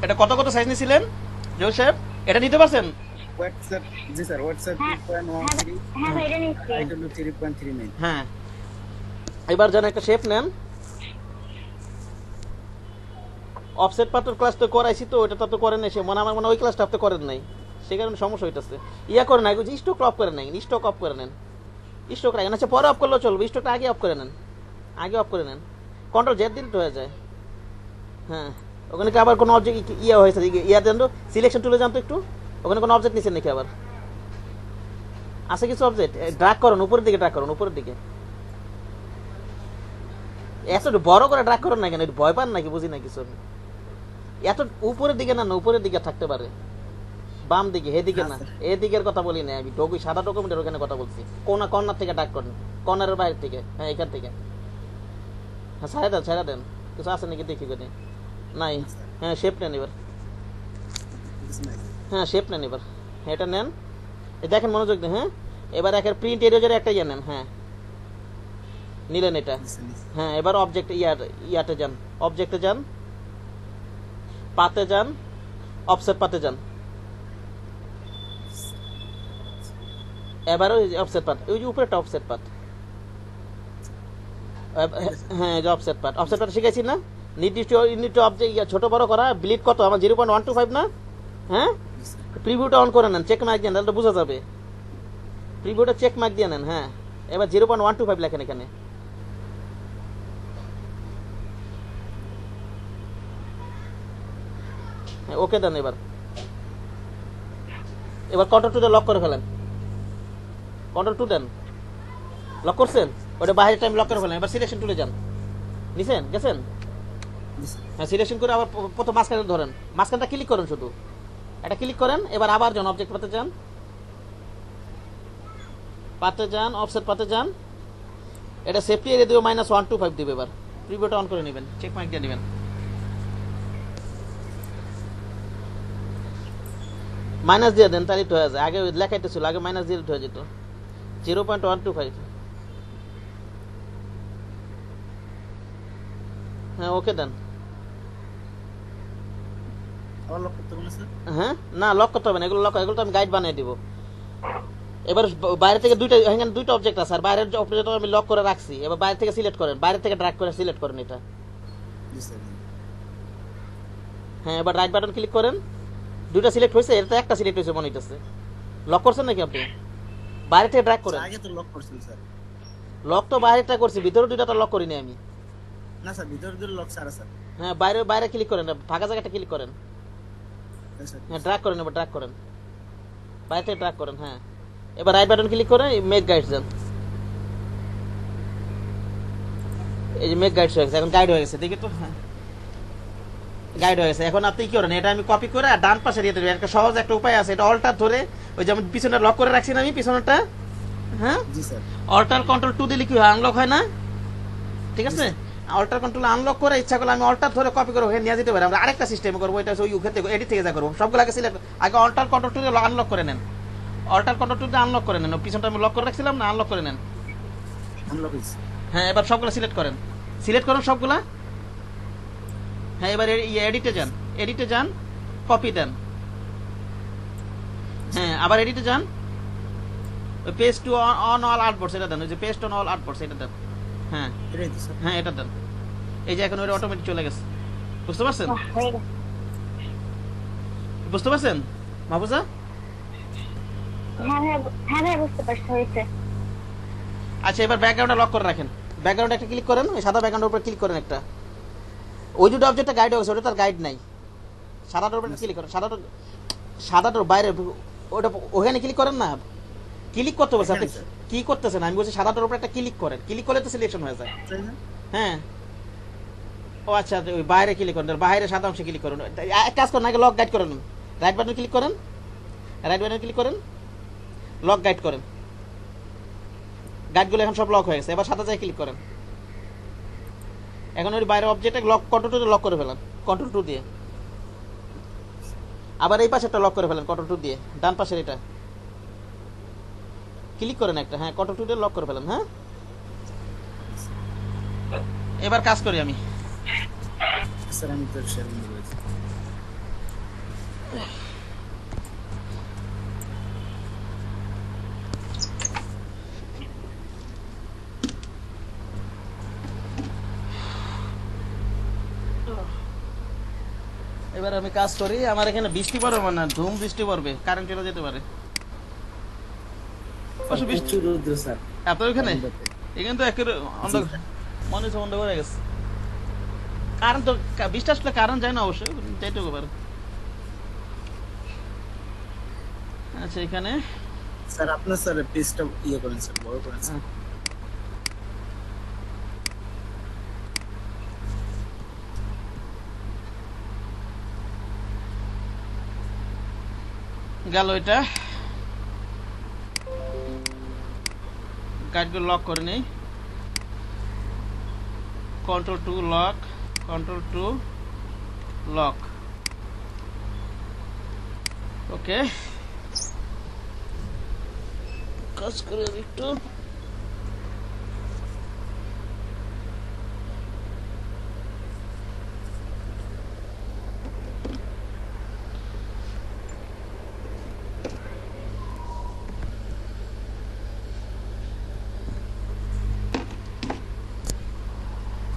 এটা কত কত সাইজ নিয়েছিলেন জয় সাহেব? এটা নিতে পারছেন? হোয়াটসঅ্যাপ, জি স্যার, হোয়াটসঅ্যাপ হ্যাঁ 2.13, হ্যাঁ ভাই, এটা নিচ্ছি। IW 3.39। হ্যাঁ, এবার যেন একটা শেপ নেন। অফসেট পার্টের ক্লাস তো করাইছি, তো ওটা তো করেন এসে মনে আমার মনে ওই ক্লাসটা আপনি করেন নাই, সেই কারণে সমস্যা হইতেছে। ইয়া করে নাই, স্টক অফ করে নেন, স্টক অফ করে নেন, স্টক রাখেন। আচ্ছা পরে অফ করলেও চলবে, স্টকটা আগে অফ করে নেন, আগে অফ করে নেন, কন্ট্রোল জেড দিন তো হয়ে যায়। হ্যাঁ, ওখানে কি আবার কোনো অবজেক্ট ইয়া হয়েছে? ইয়া দেন তো, সিলেকশন টুলে যান তো একটু, ওখানে কোনো অবজেক্ট নিচ্ছেন নাকি আবার? আছে কিছু অবজেক্ট, ড্রাগ করুন উপরের দিকে, ড্রাগ করুন উপরের দিকে। এত বড় করে ড্রাগ করেন না কেন? ভয় পান নাকি? বুঝি না কিছু। এত উপরের দিকে না, উপরের দিকে থাকতে পারে, বাম দিকে, এদিকে না, এদিকের কথা বলি না আমি, সাদা ডকুমেন্টের ওখানে কথা বলছি। কর্নার থেকে ডাক করেন, কর্নারের বাইরে থেকে। হ্যাঁ এখান থেকে, হ্যাঁ ছাড়া দেন, কিছু আছে নাকি দেখি করে। নাই, হ্যাঁ শেপ নেন এবার, হ্যাঁ শেপ নেন এবার, এটা নেন, দেখেন মনোযোগ দেন। হ্যাঁ এবার একের প্রিন্ট এরিয়ার একটা ইয়ে নেন। হ্যাঁ নিলেন এটা। হ্যাঁ এবার অবজেক্ট ইয়াতে যান, অবজেক্টে যান, পাতে যান, অফসেট পাতে যান। এবার ওই অফসেট পাত, ওই যে উপরেটা অফসেট পাত। হ্যাঁ এই যে অফসেট পাত, অফসেট পাত শিখেছি না? নির্দিষ্ট ইউনিট অবজেক্ট ছোট বড় করা, ব্লিড কত আমার 0.125 না? হ্যাঁ প্রিভিউটা অন করে নেন, চেক মার্ক দিয়ে নেন, তাহলে বোঝা যাবে। প্রিভিউটা চেক মার্ক দিয়ে নেন। হ্যাঁ এবার 0.125 লেখেন এখানে। হ্যাঁ ওকে দেন। এবার কন্ট্রোল টু লক করে ফেলেন, কন্ট্রোল টু দেন, লক করছেন ওটা বাইরের টাইম লক করে ফেলেন। এবার সিলেকশন টুলে যান, নিছেন গেছেন? হ্যাঁ সিলেকশন করে আবার প্রথম মাঝখানে ধরেন, মাঝখানটা ক্লিক করেন, শুধু এটা ক্লিক করেন। এবার আবার যান অবজেক্ট পাতে যান, পাতে যান, অফসেট পাতে যান, এটা সেফটি এরিয়া দিবে -125 দিবে। এবার প্রিভিউটা অন করে নেবেন, চেক মার্ক দিয়ে নেবেন। মাইনাস দিয়ে দেন, তাহলে হয়ে যায়। আগে লেখাইতে ছিল, আগে মাইনাস দিয়ে হয়ে যেত। 0.125। হ্যাঁ ওকে দেন। হ্যাঁ না লক করতে হবে না, এগুলো তো আমি গাইড বানিয়ে দিব। এবার বাইরে থেকে দুইটা অবজেক্ট আছে, আর বাইরের অবজেক্ট আমি লক করে রাখছি। এবার বাইরে থেকে সিলেক্ট করেন, বাইরে থেকে ড্র্যাগ করে সিলেক্ট করেন এটা। হ্যাঁ এবার রাইট বাটন ক্লিক করেন, দুইটা সিলেক্ট হয়েছে, এটা একটা সিলেক্ট হয়েছে মনে হইতেছে। লক করছেন নাকি আপনি? বাইরে থেকে ড্র্যাগ করেন। আগে তো লক করছেন স্যার। লক তো বাইরেটা করছি, ভিতরে দুইটা তো লক করিনি আমি। না স্যার ভিতরে দুটো লক ছাড়া স্যার। হ্যাঁ বাইরে ক্লিক করেন, ফাঁকা জায়গাটা ক্লিক করেন। হ্যাঁ ড্র্যাগ করেন, এবার ড্র্যাগ করেন, বাইরে থেকে ড্র্যাগ করেন। হ্যাঁ এবার রাইট বাটন ক্লিক করে মেক গাইডস দেন। এই যে মেক গাইডস হয়ে গেছে, এখন গাইড হয়ে গেছে, দেখি তো। হ্যাঁ গাইড হয়ে গেছে। এখন আপনি কি করেন, এটা আমি কপি করে আর ডান পাশে দিয়ে দেবেন। একটা সহজ একটা উপায় আছে, এটা অল্টার ধরে, ওই যেমন পিছনে লক করে রাখছি না আমি পিছনেরটা, হ্যাঁ জি স্যার, অল্টার কন্ট্রোল 2 দিলে কি হয়, আনলক হয় না? ঠিক আছে, অল্টার কন্ট্রোল আনলক করে ইচ্ছা করলে আমি অল্টার ধরে কপি করে ওখানে নিয়ে যেতে পারি। আমরা আরেকটা সিস্টেম করবো, এটা ওই ওখান থেকে এডিট থেকে যা করবো, সবগুলো আগে সিলেক্ট, আগে অল্টার কন্ট্রোল 2 দিয়ে আনলক করে নেন, অল্টার কন্ট্রোল 2 দিয়ে আনলক করে নেন। পিছনটা আমি লক করে রাখছিলাম না, আনলক করে নেন। আনলক হইছে। হ্যাঁ এবার সবগুলো সিলেক্ট করেন, সিলেক্ট করুন সবগুলা। হ্যাঁ এবার এডিটে যান, এডিটে যান, কপি দেন। হ্যাঁ আবার এডিটে যান, ওই পেস্ট টু অন অল আর্টবোর্ডস এটা দেন, ওই যে পেস্ট অন অল আর্টবোর্ডস এটা দেন। হ্যাঁ এটাই তো স্যার। হ্যাঁ এটা দেন। এই যে এখন ওই অটোমেটিক চলে গেছে, বুঝতে পারছেন? হয়ে গেছে। বুঝতে পারছেন মাহফুজা? হ্যাঁ বুঝতে পারছি, হয়েছে। আচ্ছা এবার ব্যাকগ্রাউন্ডটা লক করে রাখেন, ব্যাকগ্রাউন্ড একটা ক্লিক করেন, ওই সাদা ব্যাকগ্রাউন্ডের উপর ক্লিক করেন একটা। ওই দুটো অবজেক্টটা গাইড হয়ে গেছে, ওটা তার গাইড নাই। সাদাটার উপর ক্লিক করেন, সাদাটার বাইরে ওটা ওখানে ক্লিক করেন না, ক্লিক করতে বলছে। আপনি কি করতেছেন? আমি বলছি সাদাটার উপর একটা ক্লিক করেন, ক্লিক করলে তো সিলেকশন হয়ে যায়। হ্যাঁ ও আচ্ছা, ওই বাইরে ক্লিক করেন, বাইরে সাদা অংশে ক্লিক করুন। এক কাজ করেন, আগে লক গাইড করেন, রাইট বাটন ক্লিক করেন, রাইট বাটন ক্লিক করেন, লক গাইড করেন। গাইডগুলো এখন সব লক হয়ে গেছে, এবার সাদা জায়গায় ক্লিক করেন। এখন ওই বাইরে অবজেক্টে লক, কন্ট্রোল 2 লক করে ফেলেন, কন্ট্রোল 2 দিয়ে। আবার এই পাশেরটা লক করে ফেলেন কন্ট্রোল 2 দিয়ে, ডান পাশের এটা ক্লিক করেন একটা। হ্যাঁ কন্ট্রোল 2 দিয়ে লক করে ফেলেন। হ্যাঁ এবার কাজ করি আমি। স্যার আমি তো শেয়ার করেছি। এবার আমি কাজ করি। আমার এখানে বৃষ্টি পড়বে না, ধুম বৃষ্টি পড়বে, কারেন্ট চলে যেতে পারে। প্রচুর রৌদ্র স্যার। আপনার ওখানে এখানে তো একেবারে অন্ধকার, মনে হচ্ছে অন্ধকার হয়ে গেছে। কারেন্ট তো বৃষ্টি আসলে কারেন্ট যায় না অবশ্যই, যাইতে পারে। আচ্ছা এখানে স্যার আপনার স্যার পেজটা ইয়ে করেন স্যার, বড় করেন স্যার। গেল এটা, গাইডগুলো লক করে নেই। Control 2 lock, control 2 lock. Okay কাজ করে একটু।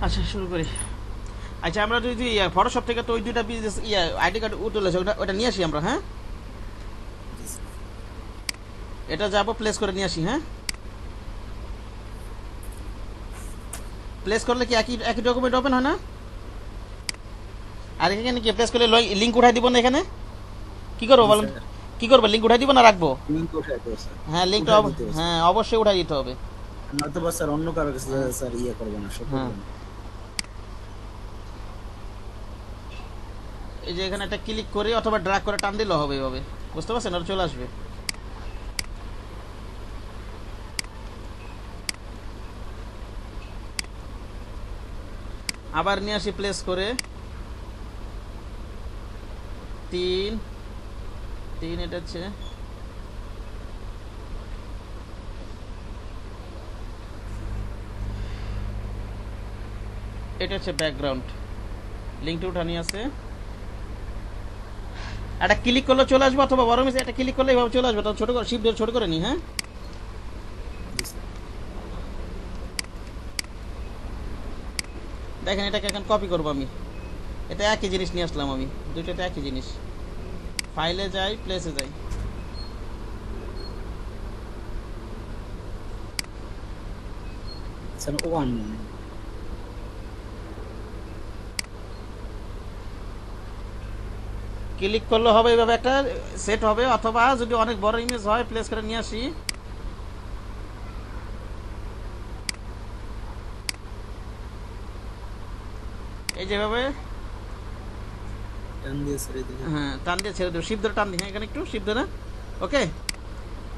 আচ্ছা শুরু করি। আচ্ছা আমরা যদি ফটোশপ থেকে তো ওই দুইটা বিজনেস আইডি কার্ড তুলেছে ওটা নিয়ে আসি আমরা। হ্যাঁ এটা যাবো প্লেস করে নিয়ে আসি। হ্যাঁ প্লেস করলে কি একই একই ডকুমেন্ট ওপেন হয় না? আর এখানে কি প্লেস করলে লিঙ্ক উঠাই দিব না? এখানে কি করবো বলেন, কি করবো? লিঙ্ক উঠাই দিব না রাখবো? লিংক উঠাই দেব স্যার। হ্যাঁ লিঙ্কটা হ্যাঁ অবশ্যই উঠাই দিতে হবে। নয়তো বা স্যার অন্য কারো কাছে স্যার ইয়ে করব না, সব করব না। এই যে এখানে একটা ক্লিক করে অথবা ড্র্যাগ করে টান দিলেও হবে এইভাবে, বুঝতে পারছেন? আর চলে আসবে। আবার নিয়ে আসি প্লেস করে 3 এটা হচ্ছে এটা হচ্ছে ব্যাকগ্রাউন্ড। লিঙ্কটা উঠানি আছে, একটা ক্লিক করলে চলে আসবে অথবা বড় মিস একটা ক্লিক করলে এইভাবে চলে আসবে। তখন ছোট করে শিফট ধরে ছোট করে নি। হ্যাঁ দেখেন এটাকে এখন কপি করবো আমি। এটা একই জিনিস নিয়ে আসলাম আমি, দুটোতে একই জিনিস। ফাইলে যাই, প্লেসে যাই, স্যার ওয়ান ক্লিক করলে হবে এইভাবে একটা সেট হবে। অথবা যদি অনেক বড় ইমেজ হয় প্লেস করে নিয়ে আসি। এই যেভাবে টান দিয়ে ছেড়ে দিই। হ্যাঁ টান দিয়ে ছেড়ে দেবো, শিপ ধরে টান দিই। হ্যাঁ এখানে একটু শিপ ধরে। ওকে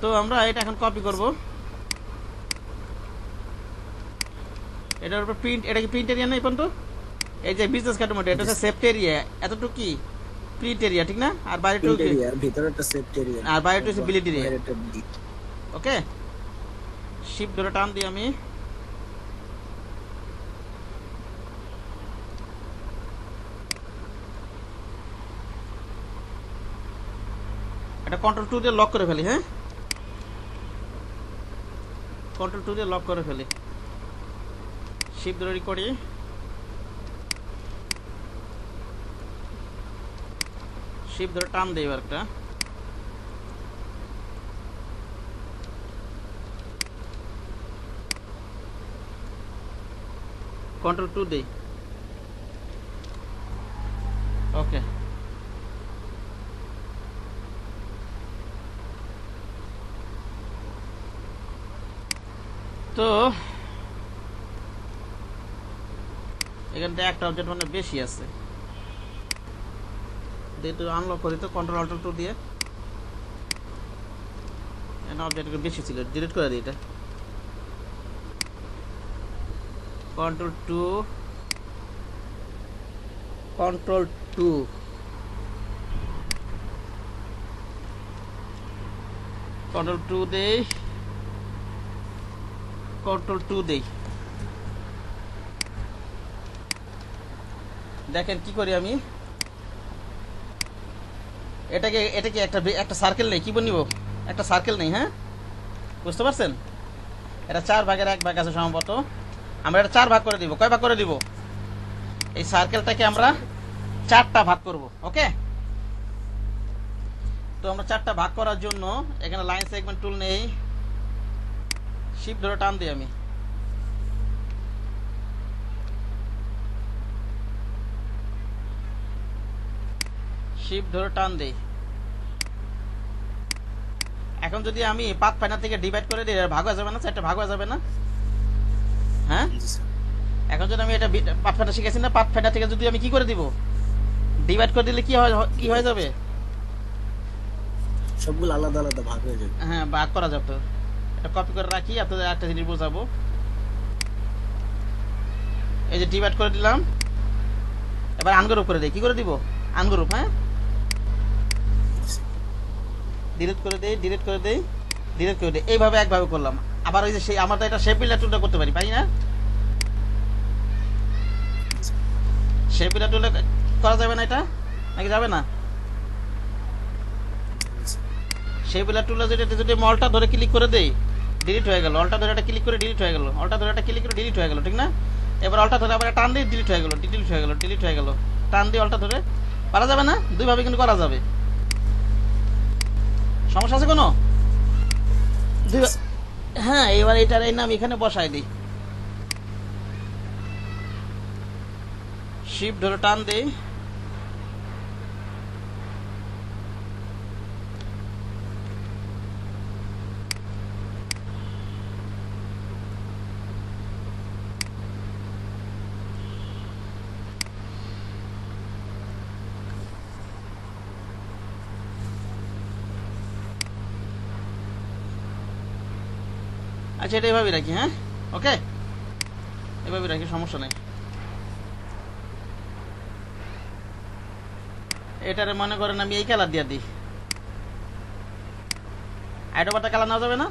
তো আমরা এটা এখন কপি করব। এটার উপর প্রিন্ট, এটা কি প্রিন্ট এরিয়া নেই পর্যন্ত? এই যে বিজনেস কার্ডের মধ্যে এটা হচ্ছে সেফট এরিয়া, এতটুকু কি প্রিন্ট এরিয়া, ঠিক না? আর বাইরেটুকু কি? এরিয়া ভিতরে একটা সেফট এরিয়া আর বাইরেটুকু হচ্ছে বিলিট এরিয়া। বাইরেটা বিট। ওকে শিপ ধরে টান দিই আমি। এটা কন্ট্রোল 2 দিয়ে লক করে ফেলি। হ্যাঁ কন্ট্রোল 2 দিয়ে লক করে ফেলি। শিপ ধরে করি, শিপ ধরে টান দেই এবার একটা। কন্ট্রোল 2 দেই। ওকে তো এখানটা একটা অবজেক্ট মানে বেশি আছে, একটু আনলক করি তো কন্ট্রোল অল্টার 2 দিয়ে। অবজেক্ট বেশি ছিল, ডিলিট করে দিই এটা। কন্ট্রোল 2 কন্ট্রোল 2 কন্ট্রোল 2 দেই, কন্ট্রোল 2 দেই। দেখেন কি করি আমি, এটাকে একটা সার্কেল নেই, কি বলবো একটা সার্কেল নেই। হ্যাঁ বুঝতে পারছেন? এটা 4 ভাগের 1 ভাগ আছে সম্ভবত। আমরা এটা 4 ভাগ করে দিব। কয় ভাগ করে দিব? এই সার্কেলটাকে আমরা 4টা ভাগ করব। ওকে তো আমরা 4টা ভাগ করার জন্য এখানে লাইন সেগমেন্ট টুল নেই, শিফট ধরে টান দিই আমি। শিফট ধরে টান দেই। এখন যদি আমি পাথ ফাইন্ডার থেকে ডিভাইড করে দিই, ভাগ হয়ে যাবে না? 4টা ভাগ হয়ে যাবে না? হ্যাঁ এখন যদি আমি এটা পাথ ফাইন্ডার শিখেছি না, পাথ ফাইন্ডার থেকে যদি আমি কি করে দিব, ডিভাইড করে দিলে কি হয়ে যাবে? সবগুলো আলাদা আলাদা ভাগ হয়ে যাবে। হ্যাঁ ভাগ করা যাবে। এটা কপি করে রাখি, আপনাদের একটা জিনিস বোঝাবো। এই যে ডিভাইড করে দিলাম, এবার আনগ্রুপ করে দেই। কি করে দিব? আনগ্রুপ। হ্যাঁ ডিলিট করে দেই, ডিলিট করে দেই, ডিলিট করে দেই। এইভাবে একভাবে করলাম। আবার ওই যে সেই আমরা তো এটা শেপ বিল্ডার টুলটা করতে পারি না? শেপ বিল্ডার টুলটা করা যাবে না এটা, নাকি যাবে না? শেপ বিল্ডার টুলটা যদি মলটা ধরে ক্লিক করে দেই, ডিলিট হয়ে গেল। অলটা ধরে একটা ক্লিক করে ডিলিট হয়ে গেল। অলটা ধরে একটা ক্লিক করে ডিলিট হয়ে গেল, ঠিক না? এবার অলটা ধরে আবার টান দিয়ে ডিলিট হয়ে গেল, ডিলিট হয়ে গেল, ডিলিট হয়ে গেল। টান দিয়ে অলটা ধরে পারা যাবে না? দুইভাবে কিন্তু করা যাবে। সমস্যা আছে কোনো? হ্যাঁ, এবার এটার এই নাম এখানে বসাই দিই। শিফট ধরে টান দিই, আচ্ছা এটা এভাবে রাখি। হ্যাঁ ওকে, এভাবে রাখি, সমস্যা নেই। এটারে মনে করেন আমি এই কালার দিয়ে দিই। আইডোবারটা কালার নেওয়া যাবে না?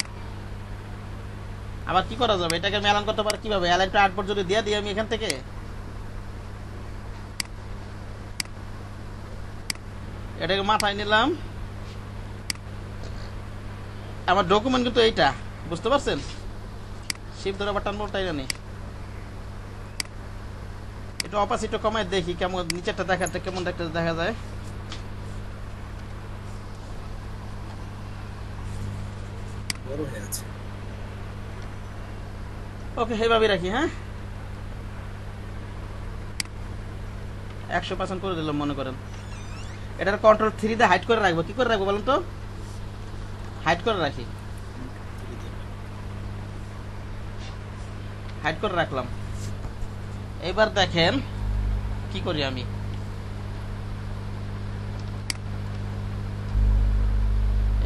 আবার কি করা যাবে? এটাকে আমি অ্যালাইন করতে পারি কিভাবে? অ্যালাইন টু আর্টবোর্ড যদি দিয়ে দিই আমি এখান থেকে, এটাকে মাথায় নিলাম। আমার ডকুমেন্ট কিন্তু এইটা, বুঝতে পারছেন? শিফট ধরে আবার টানবো, তাই জানি। একটু অপাসিটি কমায় দেখি কেমন নিচেরটা দেখাতে কেমন দেখতে দেখা যায়। বড় হয়ে আছে। ওকে, এইভাবে রাখি। হ্যাঁ 100% করে দিলাম মনে করেন। এটার কন্ট্রোল 3 দিয়ে হাইড করে রাখবো। কি করে রাখবো বলেন তো? হাইড করে রাখি, হাইড করে রাখলাম। এবার দেখেন কি করি আমি।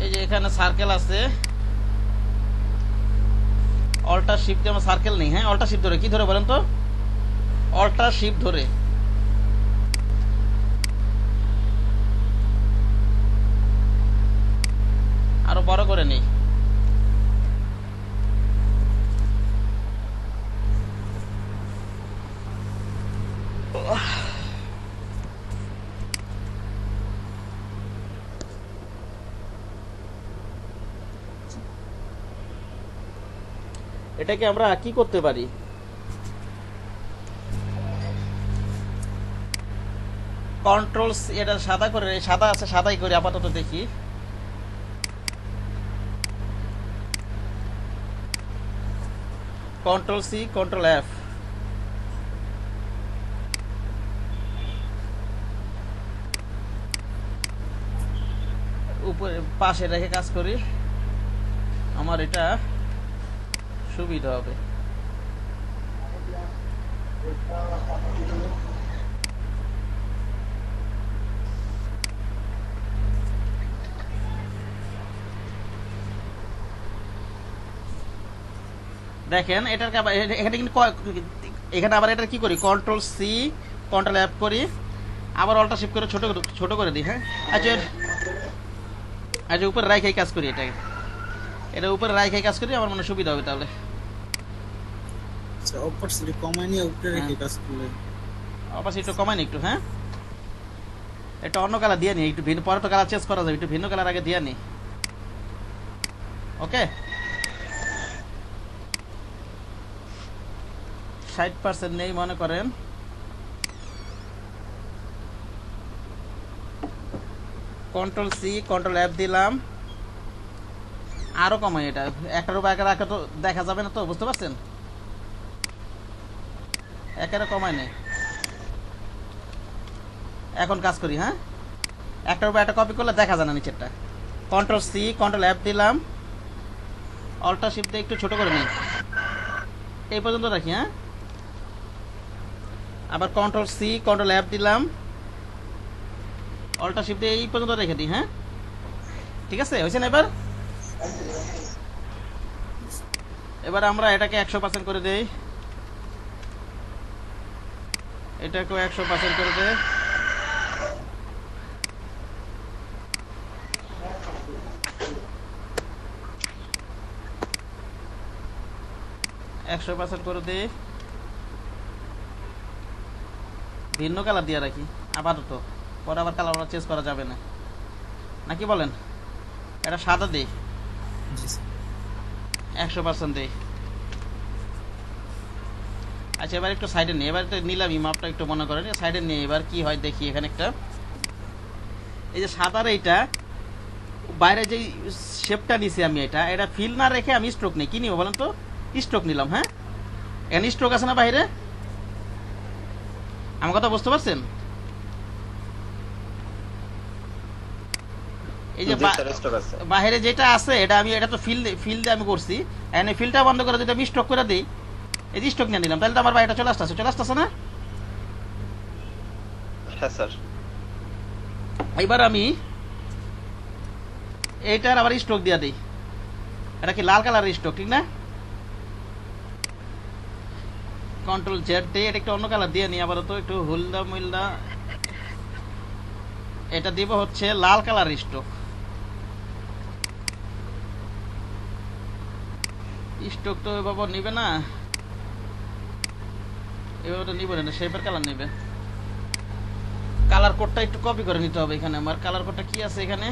এই যে এখানে সার্কেল আছে, অল্টার শিফট দিয়ে আমার সার্কেল নেই। হ্যাঁ অল্টার শিফট ধরে, কি ধরে বলেন তো? অল্টার শিফট ধরে আরো বড় করে নেই। এটাকে আমরা কি করতে পারি? কন্ট্রোল, এটা সাদা করে, সাদা আছে সাদাই করি আপাতত, দেখি। কন্ট্রোল সি, কন্ট্রোল এফ, উপরে পাশে রেখে কাজ করি, আমার এটা সুবিধা হবে। দেখেন এটার এখানে কিন্তু এখানে আবার এটা কি করি? কন্ট্রোল সি, কন্ট্রোল এফ করি, আবার অল্টার শিফট করে ছোট করে দিই। হ্যাঁ আচ্ছা, আচ্ছা উপরে রাইখে কাজ করি। এটা উপরে রাইখে কাজ করি, আমার মনে সুবিধা হবে তাহলে। আচ্ছা অপারসিটি কমাই নিয়ে উপরে রেখে কাজ করলে, অপারসিটি কমাই নি একটু। হ্যাঁ এটা অন্য কালার দিয়ে নি, একটু ভিন্ন, পরে তো কালার চেঞ্জ করা যাবে, একটু ভিন্ন কালার আগে দিয়ে নি। ওকে 60% নেই মনে করেন। কন্ট্রোল সি, কন্ট্রোল এফ দিলাম, আরো কমাই। এটা একটার উপর একা রাখা তো দেখা যাবে না, তো বুঝতে পারছেন? একেবারে কমাই নেই। এখন কাজ করি। হ্যাঁ একটার উপর একটা কপি করলে দেখা যায় না নিচেরটা। কন্ট্রোল সি, কন্ট্রোল এফ দিলাম, অল্টার শিফট দিয়ে একটু ছোট করে নিই, এই পর্যন্ত রাখি। হ্যাঁ আবার কন্ট্রোল সি, কন্ট্রোল এফ দিলাম, অল্টার শিফট দিয়ে এই পর্যন্ত রেখে দিই। হ্যাঁ ঠিক আছে, হয়েছে না? এবার আমরা এটাকে 100% করে দেই, এটাকেও 100% করে দেই। করে দিই, ভিন্ন কালার দিয়ে রাখি আপাতত, পরে আবার কালার চেঞ্জ করা যাবে না, নাকি বলেন? এটা সাদা দিই, 100% দিই। আচ্ছা এবার একটু সাইডে নিয়ে, এবার তো নিলাম এই মাপটা, একটু মনে করেন সাইডে নিয়ে এবার কি হয় দেখি। এখানে একটা এই যে সাদার এইটা বাইরে যে শেপটা নিছি আমি, এটা ফিল না রেখে আমি স্ট্রোক নিই। কি নিব বলেন তো? স্ট্রোক নিলাম। হ্যাঁ, এখানে স্ট্রোক আছে না বাইরে? আমার কথা বুঝতে পারছেন? এই যে বাইরে যেটা আছে এটা তো ফিল দিয়ে আমি করছি, এখানে ফিলটা বন্ধ করে যদি আমি স্ট্রোক করে দিই, এই যে স্ট্রোক নিয়ে নিলাম, তাহলে তো আমার বাইরেটা চলে আসতেছে না? হ্যাঁ স্যার। এবার আমি এইটার আবার স্ট্রোক দিয়ে দিই। এটা কি লাল কালারের স্ট্রোক, ঠিক না? কন্ট্রোল জেড দিয়ে এটা একটু অন্য কালার দিয়ে নিই আবার, তো একটু হুলদা মুলদা। এটা দিব হচ্ছে লাল কালারের স্ট্রোক। স্ট্রোক তো এভাবে নিবে না, এভাবে তো নিবে না, শেপের কালার নেবে। কালার কোডটা একটু কপি করে নিতে হবে। এখানে আমার কালার কোডটা কি আছে? এখানে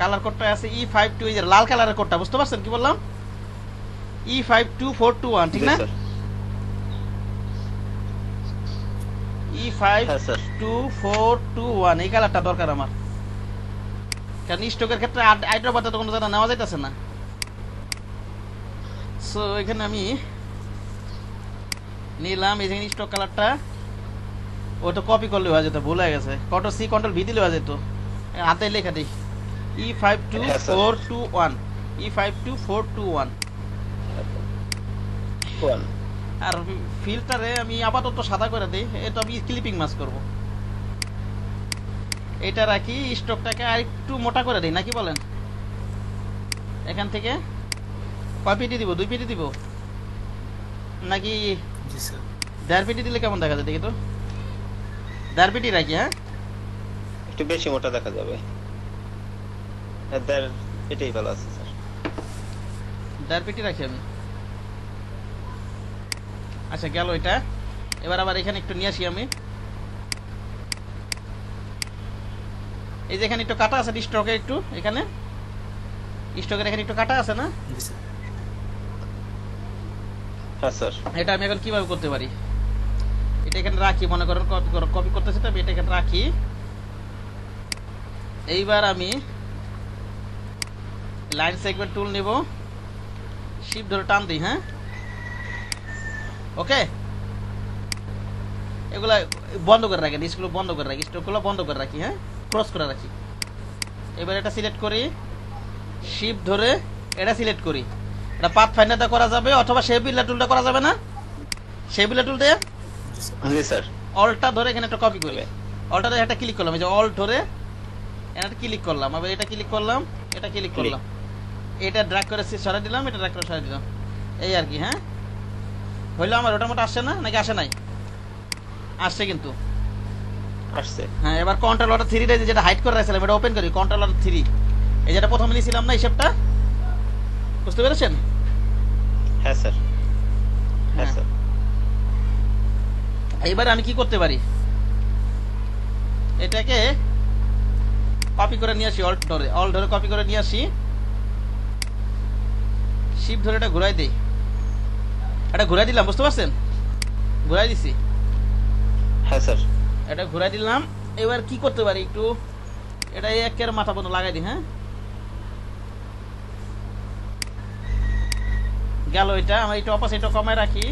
কালার কোডটা আছে E52, এই যে লাল কালারের কোডটা, বুঝতে পারছেন কি বললাম? E52421, ঠিক না? E52421 এই কালারটা দরকার আমার, কারণ স্টকের ক্ষেত্রে হায়দ্রাবাদে তো কোনো জায়গা নেওয়া যাইতেছে না। সো এখানে আমি নিলাম এই যে স্টক কালারটা, ওটা কপি করলে হয়ে যেত, ভুল হয়ে গেছে। কন্ট্রোল সি কন্ট্রোল ভি দিলে হয়ে যেত, হাতে লেখা দিই E52421, E52421। আর ফিল্টারে আমি আপাতত সাদা করে দিই, এটা আমি ক্লিপিং মাছ করব। এটা রাখি, স্টকটাকে আর একটু মোটা করে দিই, নাকি বলেন? এখান থেকে কয় পিটি দিব? 2 পিটি দিব নাকি 1.5 পিটি দিলে কেমন দেখা যায় দেখি তো? 1.5 পিটি রাখি। হ্যাঁ, একটু বেশি মোটা দেখা যাবে। এটাই ভালো আছে স্যার। 1.5 পিটি রাখি আমি। আচ্ছা গেল এটা। এবার আবার এখানে একটু নিয়ে আসি আমি। এই যে এখানে একটু কাটা আছে স্টকের, একটু এখানে স্টকের এখানে একটু কাটা আছে না? হ্যাঁ স্যার। এটা আমি এখন কিভাবে করতে পারি? এটা এখানে রাখি, মনে করেন কপি করতেছি তো, আমি এটা এখানে রাখি। এইবার আমি লাইন সেগমেন্ট টুল নেব, শিফট ধরে টান দিই। হ্যাঁ, ওকে। এগুলা বন্ধ করে রাখি, নিচগুলো বন্ধ করে রাখি, স্টকগুলো বন্ধ করে রাখি। হ্যাঁ, ক্রস করে রাখি। এবার এটা সিলেক্ট করি, শিফট ধরে এটা সিলেক্ট করি। এটা পাথ ফাইন্ডারটা করা যাবে, অথবা শেপিলা টুলটা করা যাবে না? শেপিলা টুল দিয়ে জি স্যার। অল্টটা ধরে এখানে একটা কপি করবে, অল্টারে এটা ক্লিক করলাম, এই যে অল্ট ধরে এটা ক্লিক করলাম, আবার এটা ক্লিক করলাম, এটা ক্লিক করলাম, এটা ড্র্যাগ করে সরিয়ে দিলাম, এটা ড্র্যাগ করে সরিয়ে দিলাম, এই আর কি। হ্যাঁ, হইলো আমার। ওটা মোটা আসছে না নাকি আসে নাই? আসছে কিন্তু, আসছে। হ্যাঁ, এবার কন্ট্রোল অল্টার 3 যেটা হাইড করে রাখছিলাম এটা ওপেন করি, কন্ট্রোল অল্টার 3, এই যেটা প্রথমে নিয়েছিলাম না, এই শেপটা, বুঝতে পেরেছেন? হ্যাঁ স্যার। হ্যাঁ স্যার। এইবার আমি কি করতে পারি? এটাকে কপি করে নিয়ে আসি, অল্ট ধরে কপি করে নিয়ে আসি, শিফট ধরে এটা ঘুরাই দেই, এটা ঘুরাই দিলাম, বুঝতে পারছেন? ঘুরাই দিছি। হ্যাঁ স্যার। এটা ঘুরাই দিলাম। এবার কি করতে পারি? একটু এটা একের মাথা পর্যন্ত লাগাই দিই। হ্যাঁ, গেল এটা। আমি এটা অপাসিটিটা কমায় রাখি,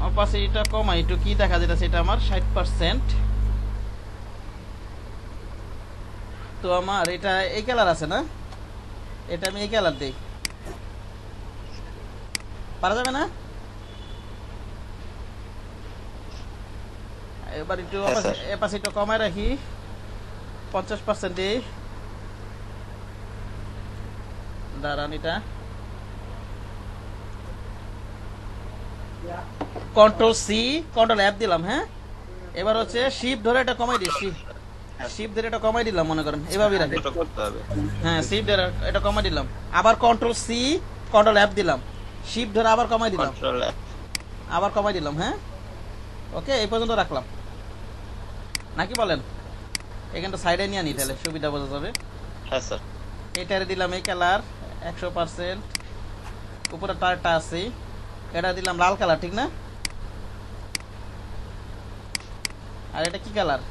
অপাসিটিটা কমাই, একটু কি দেখা যেটা সেটা আমার 60%। তো আমার এটা এই কালার আছে না, এটা আমি এই কালার দেই, পারা যাবে না? এবার একটু অপাসিটিটা কমায় রাখি, 50% দিই। দাঁড়ান, এটা কন্ট্রোল সি কন্ট্রোল এফ দিলাম। হ্যাঁ, এবার হচ্ছে শিফট ধরে এটা কমাই দিই, শিফট ধরে এটা কমাই দিলাম, মনে করেন এভাবেই রাখি। হ্যাঁ, শিফট ধরে এটা কমাই দিলাম, আবার কন্ট্রোল সি কন্ট্রোল এফ দিলাম, শিফট ধরে আবার কমাই দিলাম, আবার কমাই দিলাম। হ্যাঁ, ওকে, এই পর্যন্ত রাখলাম, নাকি বলেন? এখানটা সাইডে নিয়ে আনি, তাহলে সুবিধা বোঝা যাবে। হ্যাঁ স্যার। এটারে দিলাম এই কালার 100%, উপরে টায়ারটা আছে, এটা দিলাম লাল কালার, ঠিক না? আর এটা কি কালার?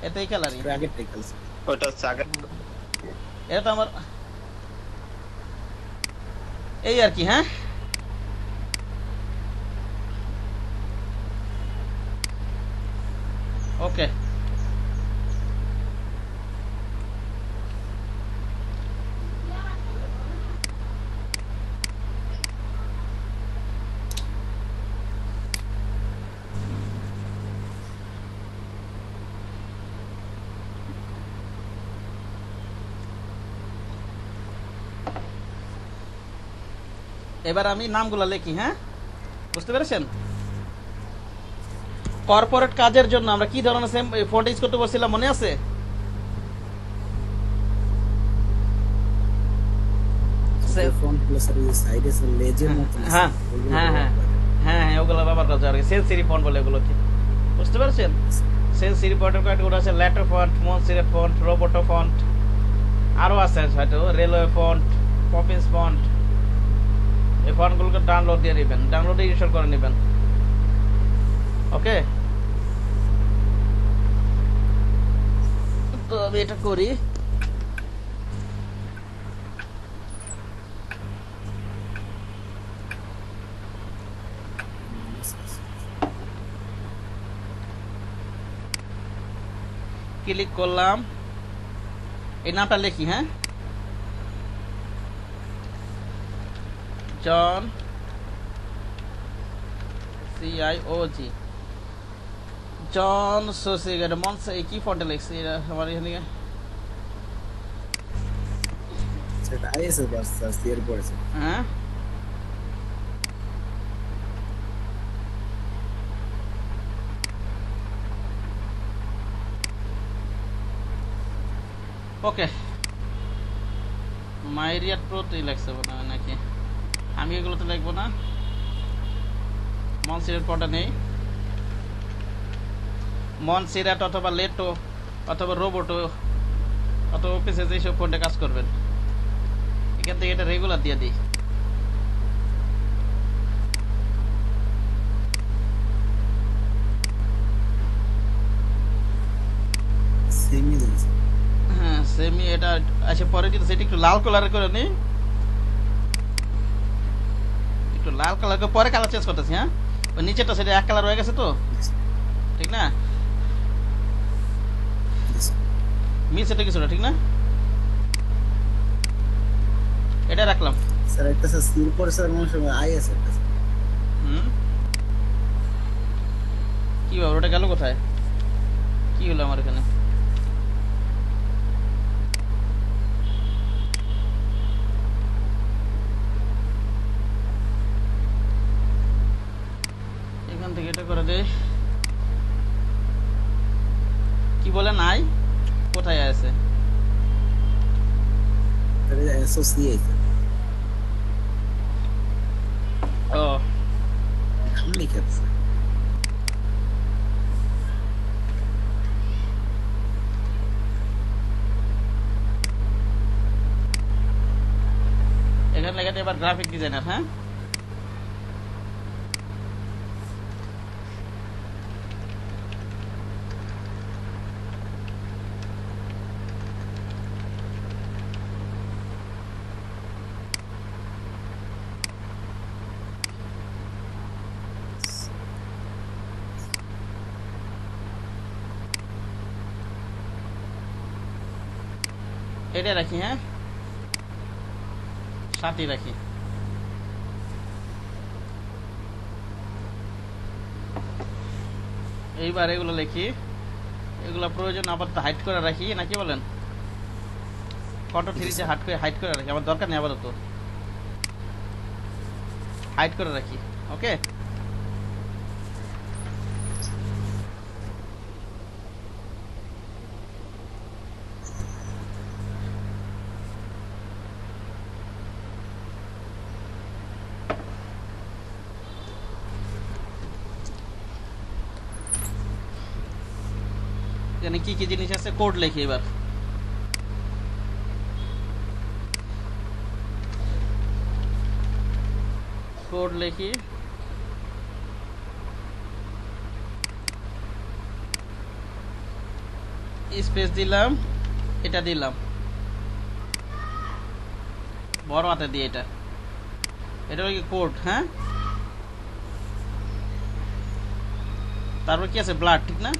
এটা এই কালারই। আগের টাইকেল ওটা হচ্ছে আগে। এটা তো আমার এই আর কি। হ্যাঁ, ওকে। এবার আমি নামগুলো লিখি। হ্যাঁ, বুঝতে পেরেছেন? কর্পোরেট কাজের জন্য আমরা কি ধরনের ফন্ট ইউজ করতে বলছিলাম, মনে আছে? ফন্ট প্লাস আর সাইডে লেজের মতো। হ্যাঁ হ্যাঁ হ্যাঁ হ্যাঁ হ্যাঁ, ওগুলো ব্যবহার করা যায়। সেন্সিরি ফন্ট বলে ওগুলোকে, বুঝতে পেরেছেন? সেন্সিরি ফন্টের কয়েকটা আছে, Lato font, Montserrat font, Roboto font, আরও আছে হয়তো, রেলওয়ে ফন্ট, পপিন্স ফন্ট। এই ফন্টগুলোকে ডাউনলোড দিয়ে নেবেন, ডাউনলোডে ইনস্টল করে নেবেন। ওকে, তো আমি এটা করি। ক্লিক করলাম, এই নামটা লিখি। হ্যাঁ, জন CIOG, জন সোসিগ। এটা মনস এই কি ফন্টে লিখছি এটা আমার এখানে? সেটা আইএসএ বাস এর পড়েছে। হ্যাঁ, ওকে। মাইরিয়াট প্রোতেই লাগছে না নাকি? আমি এগুলোতে লিখবো না, মনসিরাট পটা নেই। মনসিরাট অথবা লেটো অথবা রোবোটো অথবা অফিসে যেসব ফোনটা কাজ করবেন, এখান থেকে এটা রেগুলার দিয়ে দিই। সেমি দিয়েছে। হ্যাঁ, সেমি। এটা আচ্ছা, পরে দিতে সেটা একটু লাল কালার করে নিই, একটু লাল কালার করে পরে কালার চেঞ্জ করতেছি। হ্যাঁ, ওই নিচেটা সেটা এক কালার হয়ে গেছে তো, ঠিক না? মিস এটা কিছুটা, ঠিক না? এটা রাখলাম। স্যার একটা স্যার সিল পরে স্যার মনে হয় আইএসএ একটা। কি ব্যাপার, ওটা গেল কোথায়? কি হলো আমার এখানে? এখান থেকে এটা করে দে। কি বলে নাই, কোথায় আছে? স্যার অ্যাসোসিয়েট ও, নাম লিখে আছে। এখানে লেখাতে এবার গ্রাফিক ডিজাইনার। হ্যাঁ, এটা রাখি। হ্যাঁ, সাথে রাখি। এইবার এগুলো লিখি, এগুলো প্রয়োজন আপাতত হাইড করে রাখি, নাকি বলেন? কন্ট্রোল 3 যে হাইড করে রাখি, আমার দরকার নেই আপাতত, হাইড করে রাখি। ওকে, এখানে কি কি জিনিস আছে কোড লিখি এবার। কোড লিখি, স্পেস দিলাম, এটা দিলাম বড় হাতে দিয়ে, এটা হলো কি কোড। হ্যাঁ, তারপর কি আছে ব্লাড, ঠিক না?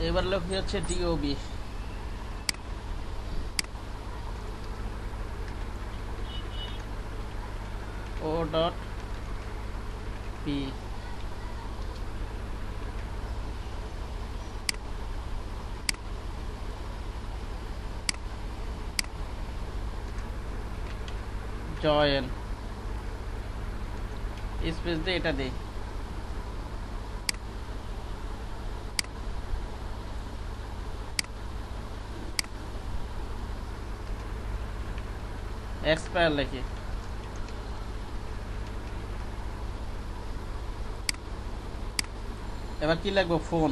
এবার লেখা হচ্ছে ডিওবি, ও ডট পি, জয়েন স্পেস দিয়ে এটা দিই, এক্সপায়ার লিখি, এবার কি লাগবে ফোন,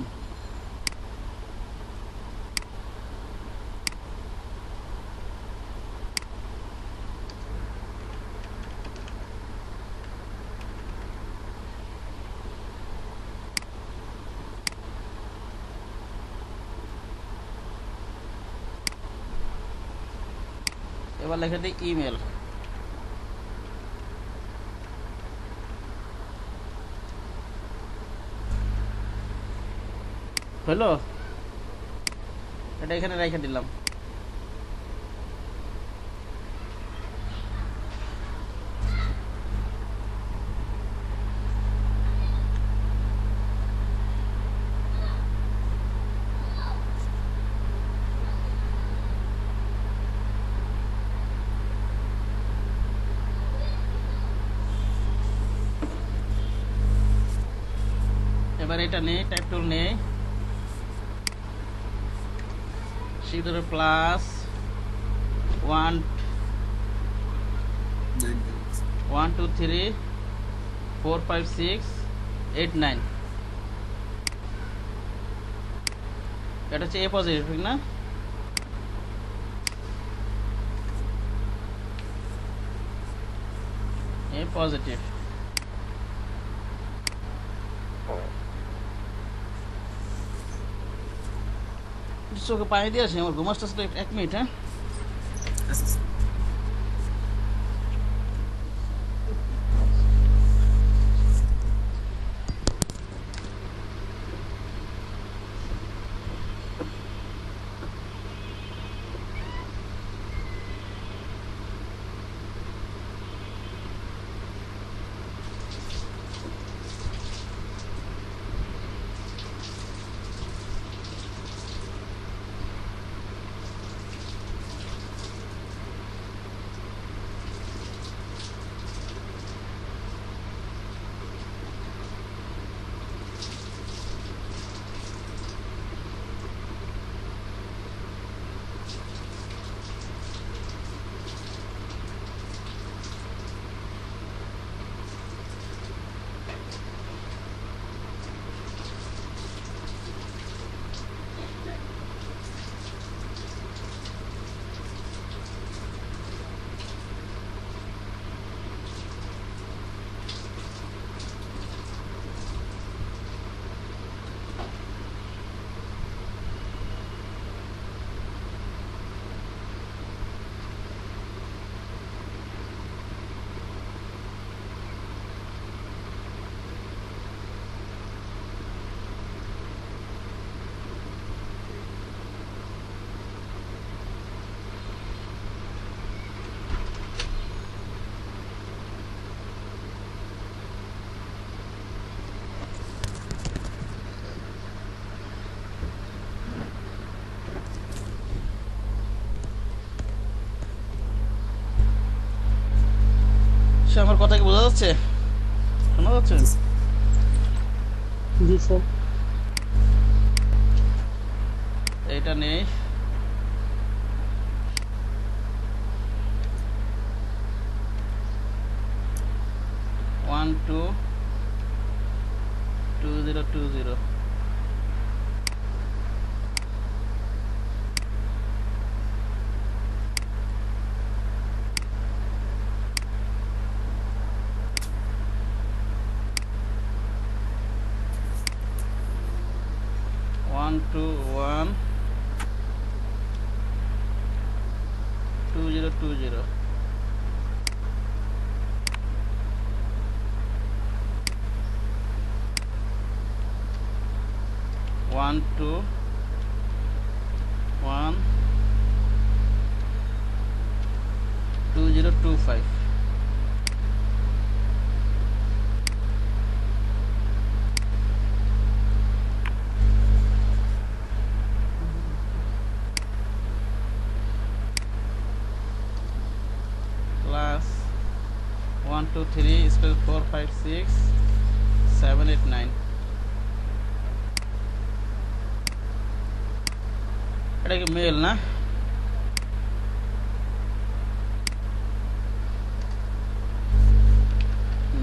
এবার লিখে দিই ইমেল, হলো? এটা এখানে রেখে দিলাম। এবার এটা নেই, টাইপ টুল নেই, শিখরে প্লাস 1 1 2 3 4 5 6 8 9, এটা হচ্ছে এ পজিটিভ, ঠিক না? এ পজিটিভ। চোখে পানি দিয়ে আসি, আমার ঘুম আসতেছে, 1 মিনিট। হ্যাঁ, সে আমার কথা কি বোঝা যাচ্ছে? শোনা যাচ্ছে? জি স্যার। এইটা নেই। ওয়ান টু 2020 121 2020 121 2025 plus 1 2 3 space 4 5 6 7 8 9 এটা কি মেল না?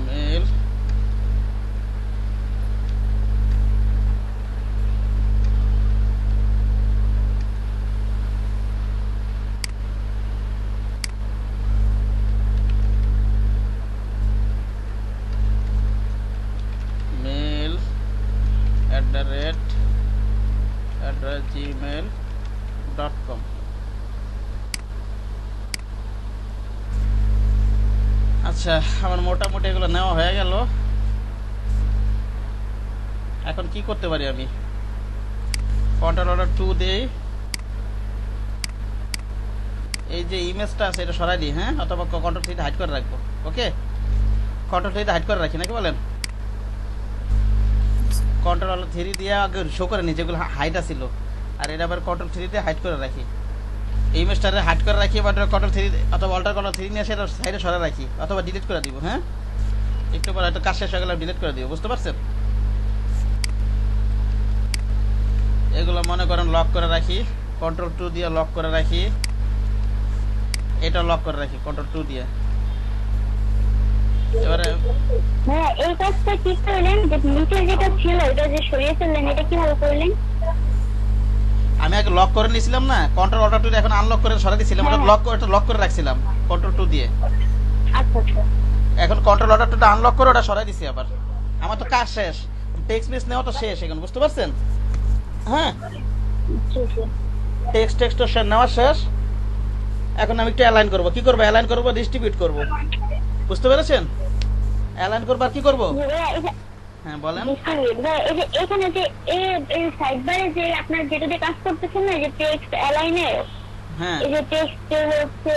মেল mail @gmail.com আচ্ছা, আমার মোটামুটি এগুলো নেওয়া হয়ে গেল। এখন কি করতে পারি আমি? কন্ট্রোল অর্ডার 2 দেই, এই যে ইমেজটা আছে এটা সরাই দিই, হ্যাঁ, অথবা কন্ট্রোল 3 হাইড করে রাখবো। ওকে, কন্ট্রোল 3 হাইড করে রাখি নাকি বলেন? কন্ট্রোল অল 3 দিয়ে আগে শো করে নিই যেগুলো হাইড ছিল, আর এটা আবার কন্ট্রোল 3 দিয়ে হাইড করে রাখি। এই ইমেজটারে হাইড করে রাখি, বা কন্ট্রোল 3 অথবা অল্টার কন্ট্রোল 3 নিয়ে সেটা সাইডে সরা রাখি, অথবা ডিলিট করে দিব। হ্যাঁ, একটু পরে হয়তো কাজ শেষ হয়ে গেলে ডিলিট করে দিব, বুঝতে পারছেন? এগুলো মনে করেন লক করে রাখি, কন্ট্রোল 2 দিয়ে লক করে রাখি, এটা লক করে রাখি কন্ট্রোল 2 দিয়ে। এবারে হ্যাঁ, এই কাজটা কি করলেন যে নিচে যেটা ছিল এটা যে সরিয়ে ফেললেন, এটা কিভাবে করলেন? আমি আগে লক করে নিয়েছিলাম না, কন্ট্রোল অল্টার 2 এখন আনলক করে সরাই দিয়েছিলাম, ওটা লক করে রাখছিলাম কন্ট্রোল 2 দিয়ে। আচ্ছা আচ্ছা, এখন কন্ট্রোল অর্ডার 2টা আনলক করে ওটা সরাই দিছি আবার। আমার তো কাজ শেষ, টেক্সট মেস নেওয়া তো শেষ এখন, বুঝতে পারছেন? হ্যাঁ, জি জি। টেক্সট নেওয়া শেষ। এখন আমি একটু অ্যালাইন করব। কি করব? অ্যালাইন করব, ডিস্ট্রিবিউট করব, বুঝতে পেরেছেন? অ্যালাইন করব আর কি করব? হ্যাঁ বলেন। এখানে যে এই সাইড বারে যে আপনার যেটা দিয়ে কাজ করতেছেন না, যে টেক্সট অ্যালাইনে, হ্যাঁ, এই যে টেক্সট হচ্ছে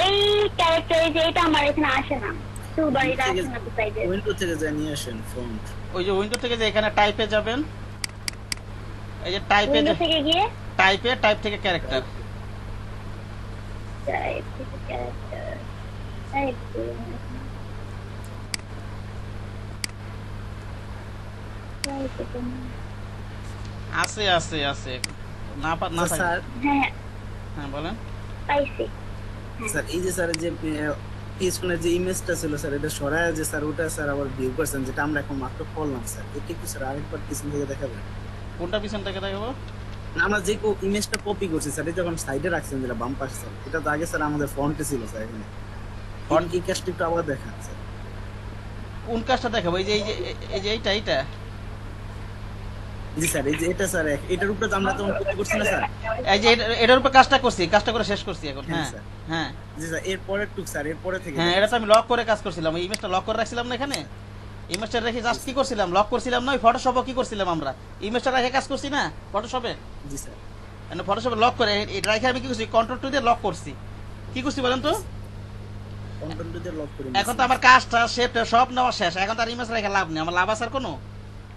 এই ক্যারেক্টার, এই যে এটা আমার এখানে আসে না, টুলবার এটা আসে না সাইডে। উইন্ডো থেকে যা নিয়ে আসেন ফন্ট। ওই যে উইন্ডো থেকে যে এখানে টাইপে যাবেন, এই যে টাইপে উইন্ডো থেকে গিয়ে টাইপ থেকে ক্যারেক্টার, টাইপ থেকে ক্যারেক্টার, টাইপ আছে না স্যার থাকে। হ্যাঁ হ্যাঁ বলেন। পাইছি। স্যার এই যে স্যার যে পিছনে যে ইমেজটা ছিল স্যার, এটা সরায় যে স্যার ওটা স্যার আবার ভিউ করছেন, যেটা আমরা এখন মাত্র করলাম স্যার, এটা কি স্যার আরেকবার পিছন থেকে দেখাবেন? কোনটা পিছন থেকে দেখাবো? না, আমরা যে ইমেজটা কপি করছি স্যার, এটা যখন সাইডে রাখছেন যেটা বাম পাশে স্যার, এটা তো আগে স্যার আমাদের ফন্টে ছিল স্যার, এখানে ফন্ট কি কাজটা একটু আবার দেখান স্যার। কোন কাজটা দেখাবো? এই যে এইটা জি স্যার, এই যে এটা স্যার এটার উপরে তো আমরা তখন কপি করছি না স্যার, এই যে এটার উপর কাজটা করে শেষ করছি এখন। হ্যাঁ হ্যাঁ স্যার। হ্যাঁ জি স্যার, এরপরে টুক স্যার, এরপরে থেকে হ্যাঁ, এটা তো আমি লক করে কাজ করছিলাম, ওই ইমেজটা লক করে রাখছিলাম না এখানে। ইমেজটা রেখে জাস্ট কি করছিলাম, লক করছিলাম না, ওই ফটোশপে কি করছিলাম আমরা, ইমেজটা রেখে কাজ করছি না ফটোশপে। জি স্যার, মানে ফটোশপে লক করে এটা রেখে আমি কি করছি, কন্ট্রোল 2 দিয়ে লক করছি। কি করছি বলেন তো? কন্ট্রোল দিয়ে লক করে এখন তো আমার কাজটা শেপটা সব নেওয়া শেষ, এখন তার ইমেজ রেখে লাভ নেই, আমার লাভ আছে আর কোনো?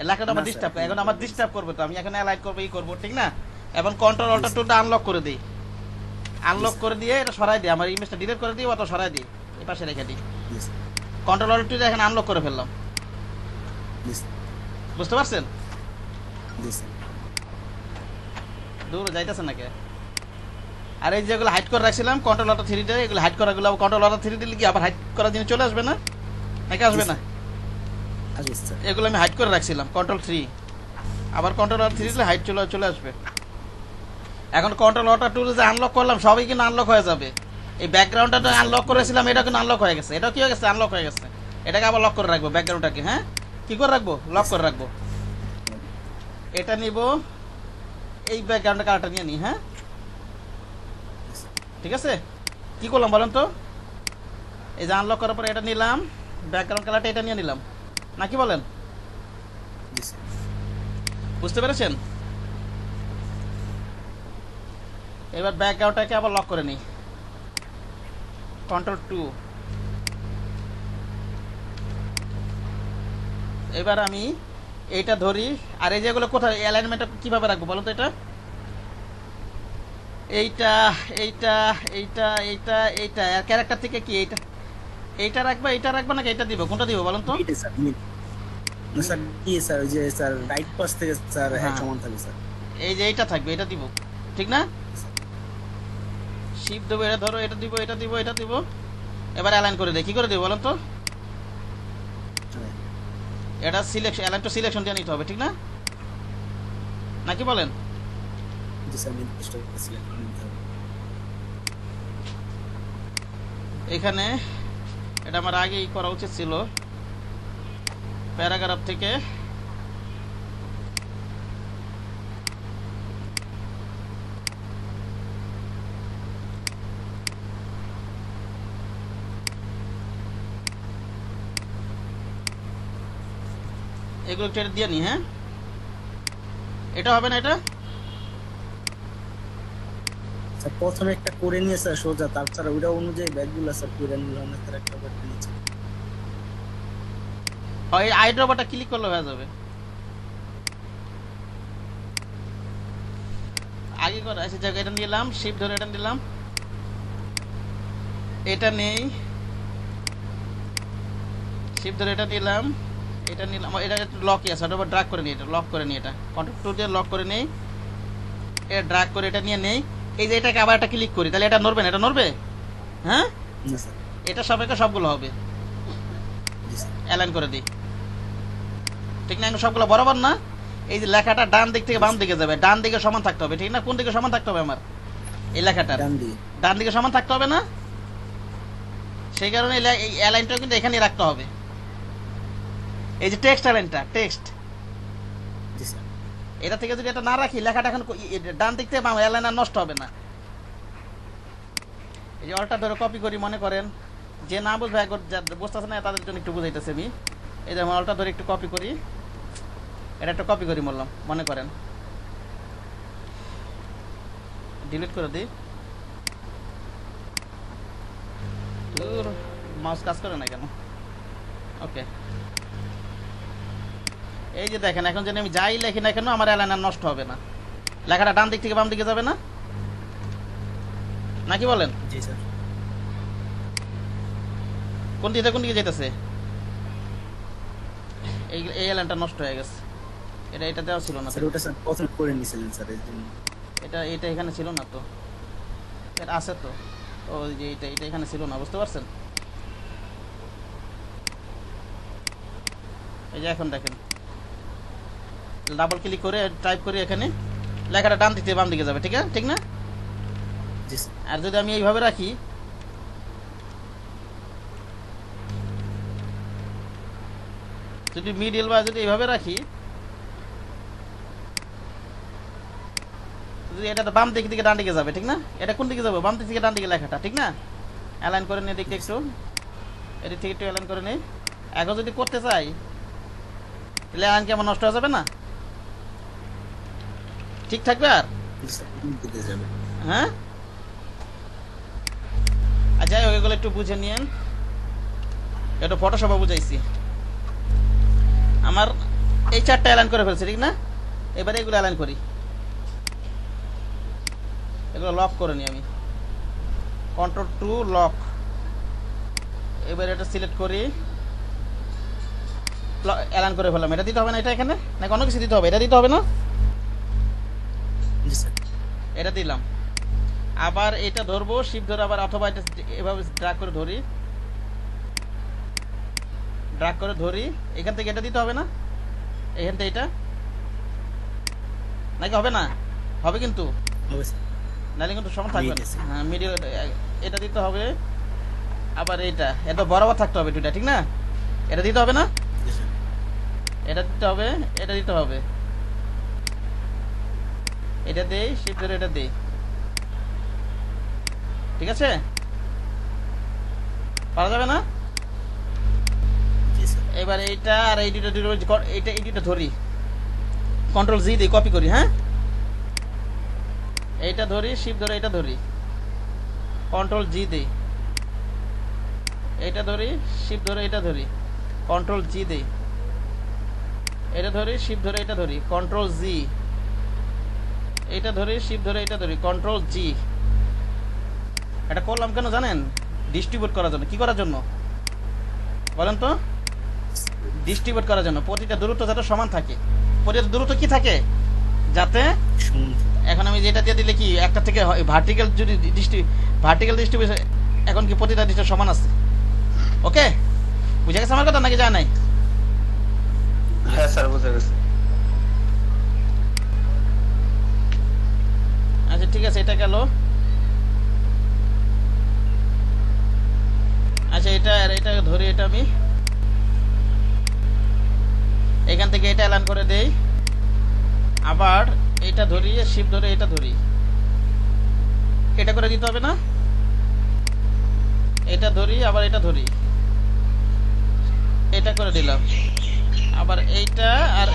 এলাকাটা আমার না, ডিস্টার্ব, স্যার, এখন আমার ডিস্টার্ব করবে, তো আমি এখন অ্যালাইন করবো, করবো, ঠিক না? এখন কন্ট্রোল অল্টার 2টা আনলক করে দিই, আনলক করে দিয়ে এটা সরাই দিই, আমার ইমেজটা ডিলিট করে দিই, অত সরাই দিই, এই পাশে রেখে দিই। জি স্যার কন্ট্রোল অল্ট টি এখানে আনলক করে ফেললাম, জি স্যার বুঝতে পারছেন? জি স্যার দূরে যাইতেছে নাকি? আর এই যেগুলো হাইড করে রাখছিলাম কন্ট্রোল অল্ট 3 দিয়ে, এগুলো হাইড করাগুলো কন্ট্রোল অল্ট 3 দিলে কি আবার হাইড করার জিনিস চলে আসবে না, নাকি আসবে না? আসবে স্যার। এগুলো আমি হাইড করে রাখছিলাম কন্ট্রোল 3, আবার কন্ট্রোল অল্ট 3 দিলে হাইড চলে আসবে। এখন কন্ট্রোল অল্ট 2 যে আনলক করলাম সবই কিন্তু আনলক হয়ে যাবে। এই ব্যাকগ্রাউন্ডটা আনলক করেছিলাম, এটা কিন্তু আনলক হয়ে গেছে। এটা কি হয়ে গেছে? আনলক হয়ে গেছে। এটাকে আবার লক করে রাখবো ব্যাকগ্রাউন্ডটাকে। হ্যাঁ, কি করে রাখবো? লক করে রাখবো। এটা নিব, এই ব্যাকগ্রাউন্ডের কালারটা নিয়ে নিই। হ্যাঁ ঠিক আছে, কি করলাম বলেন তো? এই যে আনলক করার পরে এটা নিলাম, ব্যাকগ্রাউন্ড কালারটা এটা নিয়ে নিলাম, নাকি বলেন? জি স্যার বুঝতে পেরেছেন? এবার ব্যাকগ্রাউন্ডটাকে আবার লক করে নিই, কন্ট্রোল 2। এবার আমি এইটা ধরি, আর এই যেগুলো কোথায় অ্যালাইনমেন্টটা কিভাবে রাখবো বলুন তো? এটা এইটা এইটা এইটা এইটা এইটা ক্যারেক্টার থেকে কি এইটা রাখবা, এইটা রাখবা নাকি এটা দিব? কোনটা দিব বলুন তো? এইটা স্যার না স্যার কি স্যার ওই যে স্যার রাইট পাশ থেকে স্যার এক হ্যাঁ। সমান থাকবে স্যার। এই যে এইটা থাকবে, এটা দিব, ঠিক না? শিফট দেবো, এটা ধরো, এটা দিব, এটা দিব, এটা দিব। এবার অ্যালাইন করে দেই, কি করে দিব বলুন তো? এটা সিলেকশন, অ্যালাইন টু সিলেকশন দিয়ে নিতে হবে, ঠিক না? নাকি বলেন? জি স্যার নির্দিষ্ট সিলেক্ট করে নিতে হবে। এখানে এটা আমার আগেই করা উচিত ছিল, প্যারাগ্রাফ থেকে এগুলো একটু এটা দিয়ে নি। হ্যাঁ, এটা হবে না? এটা স্যার প্রথমে একটা করে নিয়ে স্যার সোজা, তারপর ওইটা অনুযায়ী ব্যাগগুলো স্যার করে নিলাম স্যার একটা করে নিচে। এই আইড্রপারটা ক্লিক করলে হয়ে যাবে। আগে করে আছে জায়গা, এটা নিলাম, শিফট ধরে এটা নিলাম, এটা নেই, শিফট ধরে এটা নিলাম, এটা নিলাম, এটা একটু লকই আছে, ওটা ড্র্যাগ করে নিই, এটা লক করে নিই, এটা কন্ট্রোল 2 দিয়ে লক করে নেই, এটা ড্র্যাগ করে এটা নিয়ে নেই। এই যে এটাকে আবার একটা ক্লিক করি, তাহলে এটা নড়বে না? এটা নড়বে? হ্যাঁ, না স্যার এটা সবাইকে সবগুলো হবে, জি স্যার অ্যালাইন করে দিই, ঠিক না? এখন সবগুলো বরাবর না? এই যে লেখাটা ডান দিক থেকে বাম দিকে যাবে, ডান দিকে সমান থাকতে হবে, ঠিক না? কোন দিকে সমান থাকতে হবে আমার? এই লেখাটা ডান দিয়ে ডান দিকে সমান থাকতে হবে না? সেই কারণে এই অ্যালাইনটাও কিন্তু এখানেই রাখতে হবে। এই যে টেক্সট অ্যালাইনটা, টেক্সট, জি স্যার এটা থেকে যদি এটা না রাখি, লেখাটা এখন ডান দিক থেকে বাম, অ্যালাইন আর নষ্ট হবে না। এই যে অলটা ধরে কপি করি, মনে করেন যে না বুঝবে, বুঝতেছে না তাদের জন্য একটু বুঝাইতেছে আমি। এই যে অলটা ধরে একটু কপি করি, এটা একটা কপি করি বললাম, মনে করেন ডিলিট করে দিই। মাউস কাজ করে না কেন? ওকে, এই যে দেখেন, এখন যদি আমি যাই লেখি না কেন, আমার অ্যালাইন আর নষ্ট হবে না। লেখাটা ডান দিক থেকে বাম দিকে যাবে না, নাকি বলেন? জি স্যার কোন দিকে কোন দিকে যেতেছে? এই অ্যালাইনটা নষ্ট হয়ে গেছে, এটা দেওয়া ছিল না। স্যার ওটা স্যার প্রথমে করে নিয়েছিলেন স্যার এই জন্য। এটা এখানে ছিল না তো, এটা আছে তো। ও যে এটা এখানে ছিল না, বুঝতে পারছেন? এই যে এখন দেখেন, ডাবল ক্লিক করে টাইপ করে এখানে লেখাটা ডান দিক থেকে বাম দিকে যাবে, ঠিক আছে? ঠিক না? জি স্যার আর যদি আমি এইভাবে রাখি, যদি মিডল বা যদি এইভাবে রাখি, যদি এটা বাম দিক থেকে ডান দিকে যাবে, ঠিক না? এটা কোন দিকে যাবে? বাম দিক থেকে ডান দিকে লেখাটা, ঠিক না? অ্যালাইন করে নিয়ে দেখতে একটু, এদিক থেকে একটু অ্যালাইন করে নেই। এখন যদি করতে চাই, তাহলে অ্যালাইন কি আমার নষ্ট হয়ে যাবে না? ঠিক থাকবে? আর জি স্যার দিতে যাবে। হ্যাঁ, আর যাই হোক, এগুলো একটু বুঝে নিয়েন। এটা ফটোশপে বুঝাইছি। আমার এই চারটা অ্যালাইন করে ফেলছি, ঠিক না? এবারে এগুলো অ্যালাইন করি, এগুলো লক করে নিই আমি, কন্ট্রোল 2 লক। এবার এটা সিলেক্ট করি, অ্যালাইন করে ফেললাম। এটা দিতে হবে না, এটা এখানে নাকি অন্য কিছু দিতে হবে? এটা দিতে হবে না, জি স্যার। এটা দিলাম। আবার এটা ধরবো, শিফট ধরে আবার, অথবা এটা এভাবে ড্র্যাগ করে ধরি, ড্র্যাগ করে ধরি, এখান থেকে এটা দিতে হবে না, এখান থেকে এটা, নাকি হবে না? হবে কিন্তু, হবে স্যার। নাহলে কিন্তু সমান থাকবে না। ঠিক আছে। হ্যাঁ, মিডিয়াম এটা দিতে হবে। আবার এটা বরাবর থাকতে হবে দুইটা, ঠিক না? এটা দিতে হবে না, জি স্যার। এটা দিতে হবে, এটা দিতে হবে, এটা দেই, শিফট ধরে এটা দেই, ঠিক আছে? পারা যাবে না? জি স্যার। এবার এইটা আর এই দুটো এইটা এই দুটো ধরি, কন্ট্রোল জি দিই, কপি করি, হ্যাঁ এইটা ধরি, শিফট ধরে এটা ধরি, কন্ট্রোল জি দিই, এটা ধরি, শিফট ধরে এটা ধরি, কন্ট্রোল জি দিই, এটা ধরি, শিফট ধরে এটা ধরি, কন্ট্রোল জি, এটা ধরি, শিফট ধরে এটা ধরি, কন্ট্রোল জি। এটা করলাম কেন জানেন? ডিস্ট্রিবিউট করার জন্য। কি করার জন্য বলেন তো? ডিস্ট্রিবিউট করার জন্য, প্রতিটা দূরত্ব যাতে সমান থাকে। প্রতিটা দূরত্ব কি থাকে? যাতে এখন আমি যেটা দিয়ে দিলে কি একটা থেকে ভার্টিক্যাল, যদি ভার্টিক্যাল ডিস্ট্রিবিউশন, এখন কি প্রতিটা ডিস্ট্রিবিউশন সমান আছে? ওকে, বুঝে গেছে আমার কথা নাকি জানা নাই? হ্যাঁ স্যার, বুঝে গেছে। আচ্ছা ঠিক আছে, এটা গেল। আচ্ছা এটা আর এটা ধরি, এটা আমি এখান থেকে এটা অ্যালাইন করে দেই, আবার এটা ধরি, শিফট ধরে এটা ধরি, এটা করে দিতে হবে না? এটা ধরি, আবার এটা ধরি, এটা করে দিলাম, আবার এইটা আর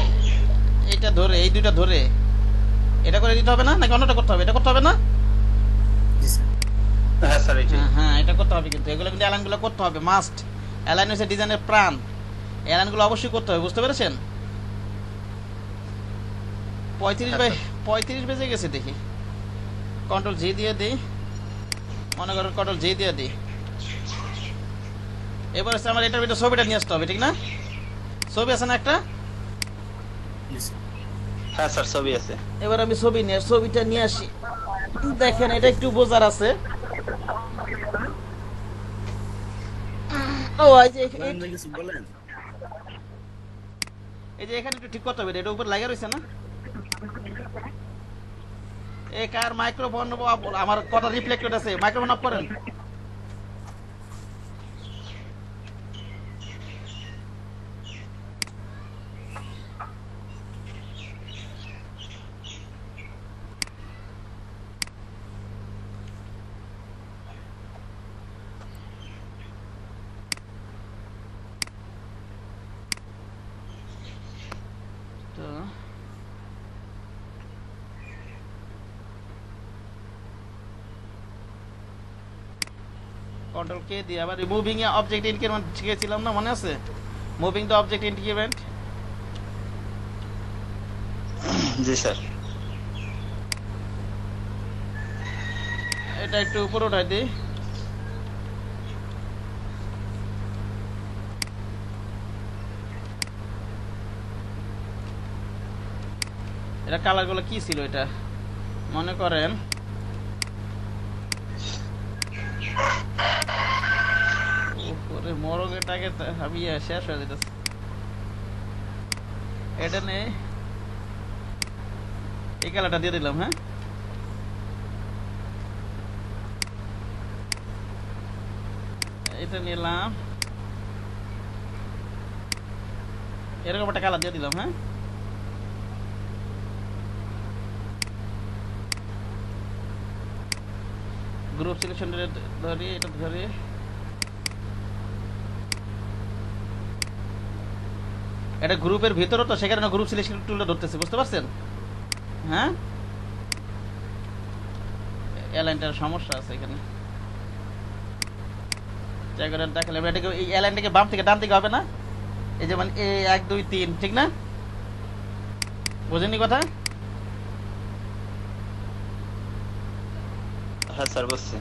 এটা ধরে, এই দুইটা ধরে এটা করে দিতে হবে না, নাকি অন্যটা করতে হবে? এটা করতে হবে না? জি স্যার। হ্যাঁ স্যার, এটাই। হ্যাঁ এটা করতে হবে, কিন্তু এগুলো কিন্তু অ্যালাইনগুলো করতে হবে, মাস্ট। অ্যালাইন হচ্ছে ডিজাইনের প্রাণ, অ্যালাইনগুলো অবশ্যই করতে হবে, বুঝতে পেরেছেন? 35 বেজে গেছে দেখি, কন্ট্রোল জি দিয়ে দিই, মনে করেন কন্ট্রোল জি দিয়ে দিই। এবার হচ্ছে আমার এটার ভিতরে ছবিটা নিয়ে আসতে হবে, ঠিক না? ছবি আছে না একটা? জি স্যার। হ্যাঁ স্যার, ছবি আছে। এবার আমি ছবিটা নিয়ে আসি। দেখেন এটা একটু বোঝার আছে। ও বলেন না, কিছু বলেন। এই যে এখানে একটু ঠিক করতে হবে, এটা উপর লাগা রয়েছে না? এই কার মাইক্রোফোন, আমার কথা রিফ্লেক্টেড আছে, মাইক্রোফোন অফ করেন। তো কন্ট্রোল কে দিয়ে আবার রিমুভিং এ অবজেক্ট ইনক্রিমেন্ট শিখেছিলাম না, মনে আছে? Moving the object increment. G sir. এটা একটু উপরে উঠাই দিই। এটা কালার গুলো কি ছিল? এটা মনে করেন মোরগ, এটাকে আমি শেষ হয়ে যেতেছে। এটা নেই, এই কালারটা দিয়ে দিলাম। হ্যাঁ এটা নিলাম, এরকম একটা কালার দিয়ে দিলাম। হ্যাঁ গ্রুপ সিলেকশন ধরি, এটা ধরি, এটা গ্রুপের ভিতরে তো, সেখানে গ্রুপ সিলেকশন টুলটা ধরতেছে, বুঝতে পারছেন? হ্যাঁ অ্যালাইনটার সমস্যা আছে এখানে, জায়গাটা দেখালে এটাকে, এই অ্যালাইনটাকে বাম থেকে ডান থেকে হবে না, এই যে মানে 1 2 3, ঠিক না? বুঝেননি কথা? হ্যাঁ স্যার, বুঝছি।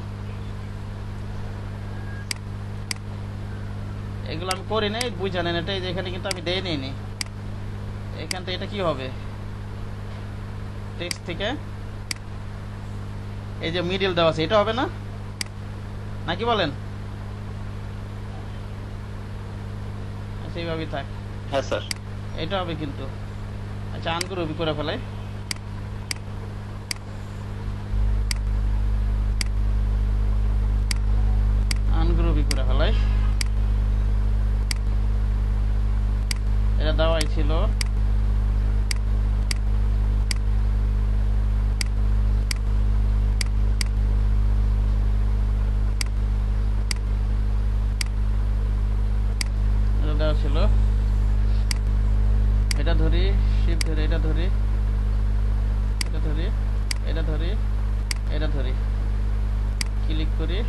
এগুলো আমি করি নাই, বুঝে নেন এটা। এই যে এখানে কিন্তু আমি দেই নিই নি। এখান থেকে এটা কি হবে, টেক্সট থেকে এই যে মিডল দেওয়া আছে, এটা হবে না নাকি বলেন? সেইভাবেই থাক। হ্যাঁ স্যার। এটা হবে কিন্তু। আচ্ছা আনগ্রুপি করে ফেলাই। আনগ্রুপি করে ফেলাই। এটা দেওয়াই ছিল। এটা দেওয়া ছিল। এটা ধরি, শিফট ধরে এটা ধরি, এটা ধরি, এটা ধরি, এটা ধরি, ক্লিক করি।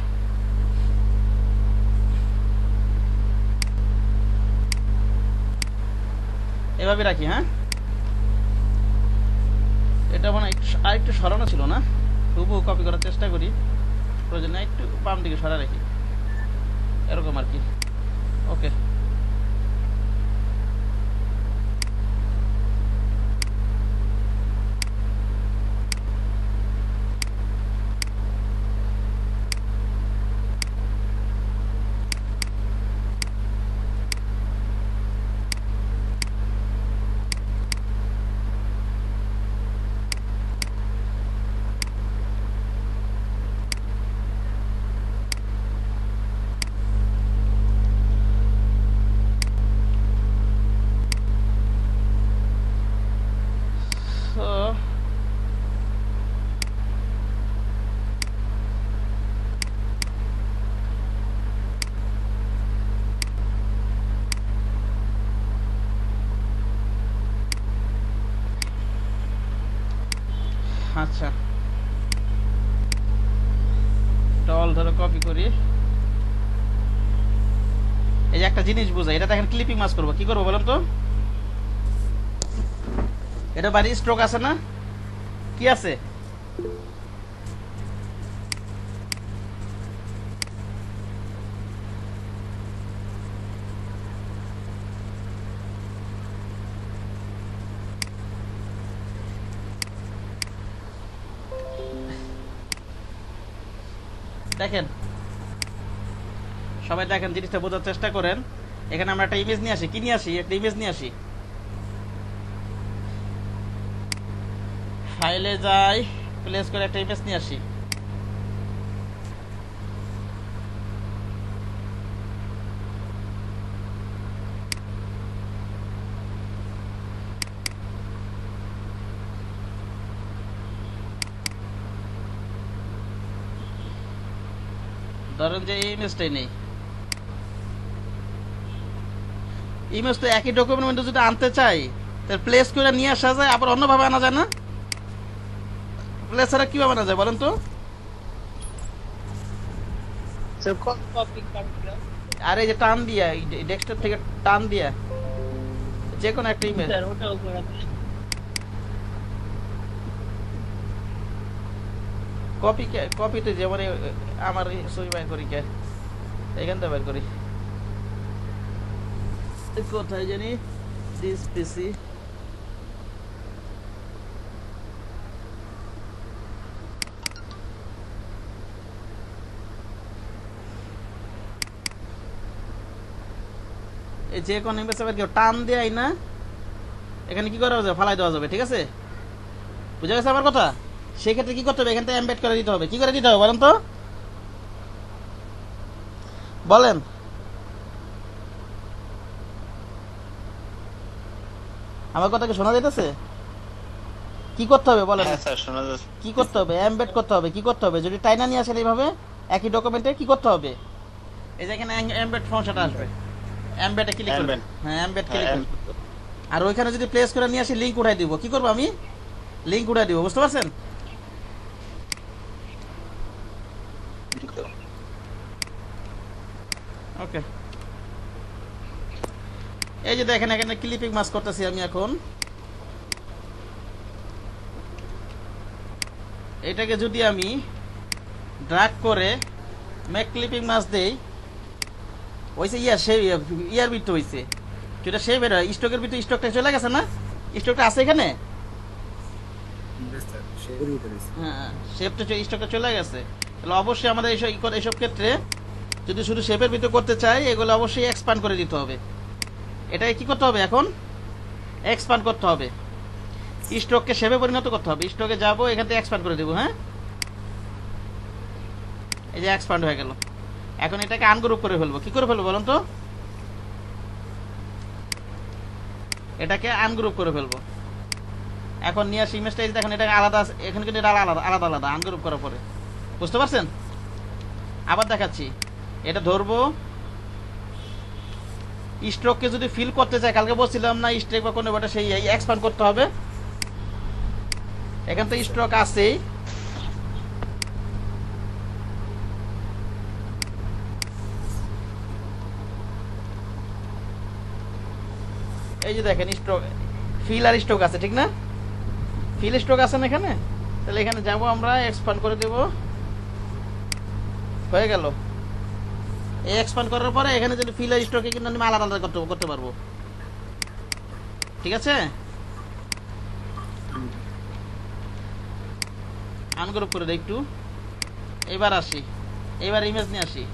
এভাবে রাখি। হ্যাঁ, এটা মানে আরেকটু সরানো ছিল না, তবুও কপি করার চেষ্টা করি। প্রয়োজনে একটু বাম দিকে সরা রাখি, এরকম আর কি। ওকে, so আচ্ছা টল ধরো কপি করি। এই যে একটা জিনিস বুঝাই, এটা দেখেন ক্লিপিং মাস করবো, কি করবো বলেন তো? এটা বাড়ি স্ট্রোক আছে না, কি আছে? দেখেন সবাই, দেখেন জিনিসটা বোঝার চেষ্টা করেন। এখানে আমরা একটা ইমেজ নিয়ে আসি, কি নিয়ে আসি? একটা ইমেজ নিয়ে আসি। ফাইলে যাই, প্লেস করে একটা ইমেজ নিয়ে আসি। ধরেন যে এই ইমেজটাই নেই, ইমেজ তো একই ডকুমেন্ট যদি আনতে চাই তাহলে প্লেস করে নিয়ে আসা যায়, আবার অন্যভাবে আনা যায় না? প্লেস ছাড়া কিভাবে আনা যায় বলেন তো? আর এই যে টান দিয়া, ডেস্কটপ থেকে টান দিয়া যে কোনো একটা ইমেজ। কপিতে যেমন আমার ছবি বাইর করি, কে এখান থেকে বাইর করি, কোথায় জানি দিস পিসি। এই যে কোন ইমেজ কেউ টান দেয় না, এখানে কি করা যাবে? ফালাই দেওয়া যাবে। ঠিক আছে, বুঝা গেছে আমার কথা? সেক্ষেত্রে কি করতে হবে? এখান থেকে এমবেড করে দিতে হবে। কি করে দিতে হবে বলেন তো? বলেন। আমার কথা কি শোনা যাইতেছে? কি করতে হবে বলেন? হ্যাঁ স্যার, শোনা যাচ্ছে। কি করতে হবে? এমবেড করতে হবে। কি করতে হবে? যদি টাইনা নিয়ে আসেন এইভাবে একই ডকুমেন্টে, কি করতে হবে? এই যে এখানে এমবেড ফাংশনটা আসবে, এমবেডে ক্লিক করবেন। হ্যাঁ, এমবেড ক্লিক করবেন। আর ওইখানে যদি প্লেস করে নিয়ে আসি, লিংক উঠাই দিব। কি করব আমি? লিংক উঠাই দিব। বুঝতে পারছেন? ওকে, এই যে দেখেন এখানে ক্লিপিং মাস করতেছি আমি এখন। এটাকে যদি আমি ড্র্যাগ করে মেক ক্লিপিং মাস দেই, হয়েছে ইয়ার ভিতরে হয়েছে যেটা সে বের হয় স্টকের ভিতরে স্টকটা চলে গেছে না, স্টকটা আছে এখানে, স্যার শেপের ভিতরে আছে। হ্যাঁ শেপটা স্টকটা চলে গেছে। তাহলে অবশ্যই আমাদের এইসব ক্ষেত্রে যদি শুধু শেপের ভিতরে করতে চাই এগুলো অবশ্যই এক্সপ্যান্ড করে দিতে হবে। এটাকে কি করতে হবে এখন, এক্সপ্যান্ড করতে হবে, স্টককে শেপে পরিণত করতে হবে। স্টকে যাব, এখান থেকে এক্সপ্যান্ড করে দেবো। হ্যাঁ এই যে এক্সপ্যান্ড হয়ে গেল। এখন এটাকে আনগ্রুপ করে ফেলবো। কি করে ফেলবো বলুন তো, এটাকে আনগ্রুপ করে ফেলবো। এখন নিয়ে আসি ইমেজটা, এই দেখেন এটাকে আলাদা, এখানে কিন্তু এটা আলাদা আলাদা আলাদা আনগ্রুপ করার পরে, বুঝতে পারছেন? আবার দেখাচ্ছি, এটা ধরবো, স্ট্রোককে যদি ফিল করতে চাই, কালকে বলছিলাম না স্ট্রোক বা কোনো ওটা সেই এক্সপ্যান্ড করতে হবে। এখান থেকে স্ট্রোক আছেই, এই যে দেখেন স্ট্রোক, ফিল আর স্ট্রোক আছে, ঠিক না? ফিল স্ট্রোক আছে না এখানে, তাহলে এখানে যাবো আমরা, এক্সপ্যান্ড করে দেব, হয়ে গেল। এই এক্সপ্যান্ড করার পরে এখানে যদি ফিল আর স্ট্রোকে কিন্তু আমি আলাদা আলাদা করতে পারবো, ঠিক আছে? আনগ্রুপ করে দেই একটু। এবার আসি, এবার ইমেজ নিয়ে আসি,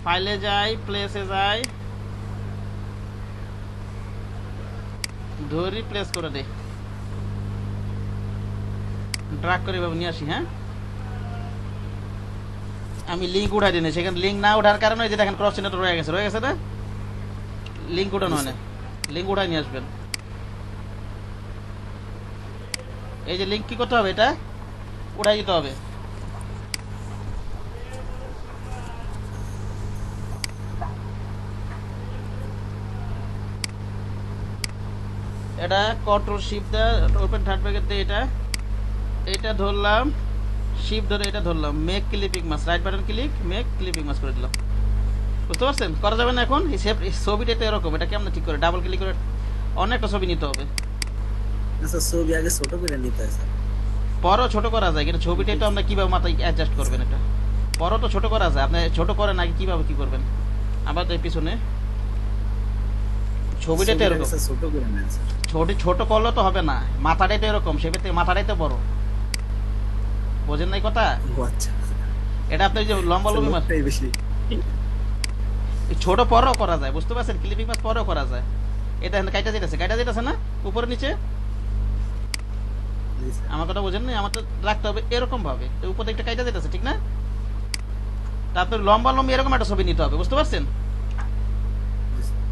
ফাইলে যাই, প্লেসে যাই, ধরি প্লেস করে দেই, ড্রাগ করে এভাবে নিয়ে আসি। হ্যাঁ আমি লিঙ্ক উঠাই দিই, সেখানে লিঙ্ক না ওঠার কারণে যে দেখেন ক্রস চিহ্নটা রয়ে গেছে না, লিঙ্ক উঠানো হয় না, লিঙ্ক উঠাই নিয়ে আসবেন। এই যে লিঙ্ক কি করতে হবে, এটা উঠাই দিতে হবে। এটা control shift the open third bracket দিয়ে এটা ধরলাম, শিফট ধরে এটা ধরলাম, make clipping mask, right button click, make clipping mask করে দিলাম। বুঝতে পারছেন? করা যাবে না এখন। এই ছবিটা তো এরকম, এটা কেমন ঠিক করে ডাবল ক্লিক করে অনেকটা ছবি নিতে হবে। আচ্ছা ছবি আগে ছোট করে নিতে হয় স্যার, পরও ছোট করা যায়, কিন্তু ছবিটা তো আমরা কিভাবে মাথায় অ্যাডজাস্ট করবেন, এটা পরও তো ছোট করা যায়। আপনি ছোট করেন আগে, কিভাবে কি করবেন? আবার তো পিছনে ছবিটা তো এরকম, ছোট করে নেন স্যার। ছোট করলে তো হবে না, মাথাটাই তো এরকম, সেটা থেকে মাথাটাই তো বড়, বোঝেন নাই কথা? ও আচ্ছা, এটা আপনি যে লম্বা লম্বি মাছ লোকটাই বেশি। ছোট পরও করা যায়, বুঝতে পারছেন? ক্লিপিং মাছ পরও করা যায়। এটা কাইটা যেতেছে না উপরে নিচে, জি স্যার। আমার কথা বোঝেন না? আমার তো রাখতে হবে এরকম ভাবে, তো উপরে একটা কাইটা যেতেছে, ঠিক না? তারপর লম্বা লম্বি এরকম একটা ছবি নিতে হবে, বুঝতে পারছেন? জি স্যার।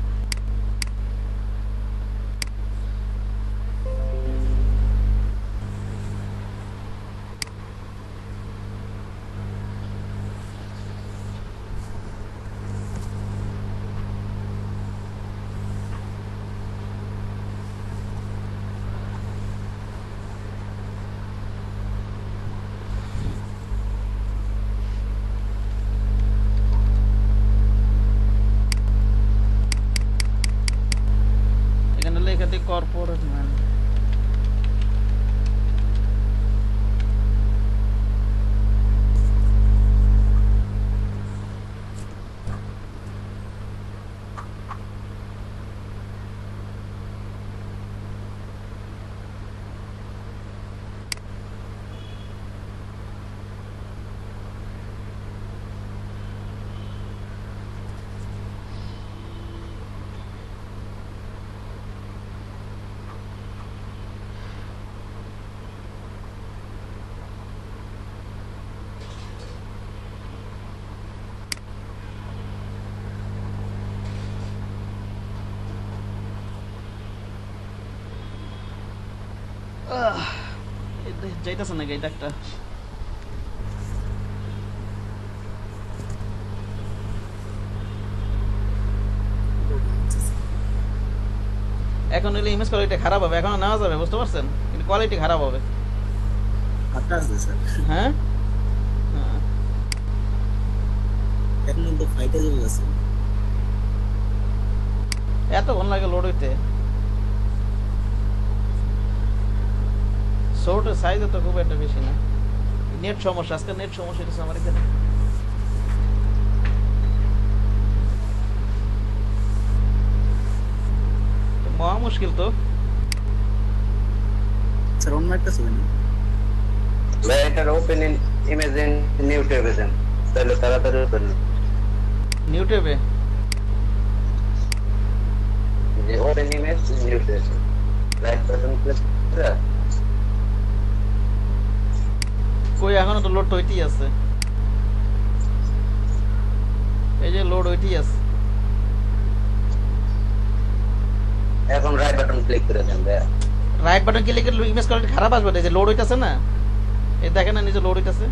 এখানে লেখা দিয়ে কর্পোরেট ম্যান, যাইতেছে নাকি এটা একটা? এখন হইলে ইমেজ কোয়ালিটি খারাপ হবে, এখন নেওয়া যাবে, বুঝতে পারছেন? কিন্তু কোয়ালিটি খারাপ হবে। হাতটা আছে স্যার, হ্যাঁ হ্যাঁ। এখন তো ফাইটে চলে গেছে। এতক্ষণ লাগে লোড হইতে, শর্টের সাইজও তো খুব একটা বেশি না। নেট সমস্যা, আজকে নেট সমস্যা হচ্ছে আমার এখানে। মুশকিল তো। স্যার অন্য একটা ছবি না ভাই এটার ওপেন ইমেজ ইন নিউ ট্যাবে দেন, তাহলে তাড়াতাড়ি ওপেন। নিউ ট্যাবে যে open image new tab, right button press করে কই এখনো তো লোড হইতেই আছে। এই যে লোড হইতেই আছে। এখন রাইট বাটন ক্লিক করে দেন ভাই। রাইট বাটন ক্লিক করলে ইমেজ কোয়ালিটি খারাপ আসবে, এই যে লোড হইতাছে না, এই দেখেন না নিচে লোড হইতাছে।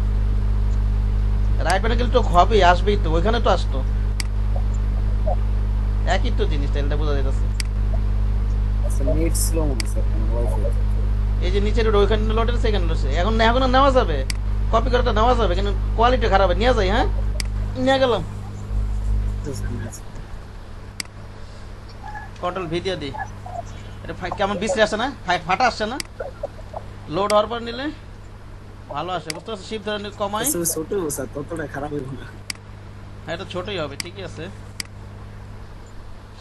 রাইট বাটন ক্লিক তো হবে, আসবেই তো, ওইখানে তো আসতো, একই তো জিনিস, এটা বোঝা যাইতাছে। স্যার নেট স্লো মনে স্যার ওয়াইফাই। এই যে নিচে লোড, ওইখানে লোড হচ্ছে, এখানে লোড হচ্ছে। এখন নেওয়া যাবে, কপি করাটা নেওয়া যাবে, কিন্তু কোয়ালিটি খারাপ, নিয়ে যাই। হ্যাঁ নিয়ে গেলাম, কন্ট্রোল ভি দিয়ে দিই। এটা কেমন বিশ্রী আসছে না, ফাটা আসছে না, লোড হওয়ার পর নিলে ভালো আসে, বুঝতে পারছো? শিপ ধরে কমাই, ছোট স্যার ততটা খারাপ হইব না। হ্যাঁ এটা ছোটই হবে, ঠিকই আছে।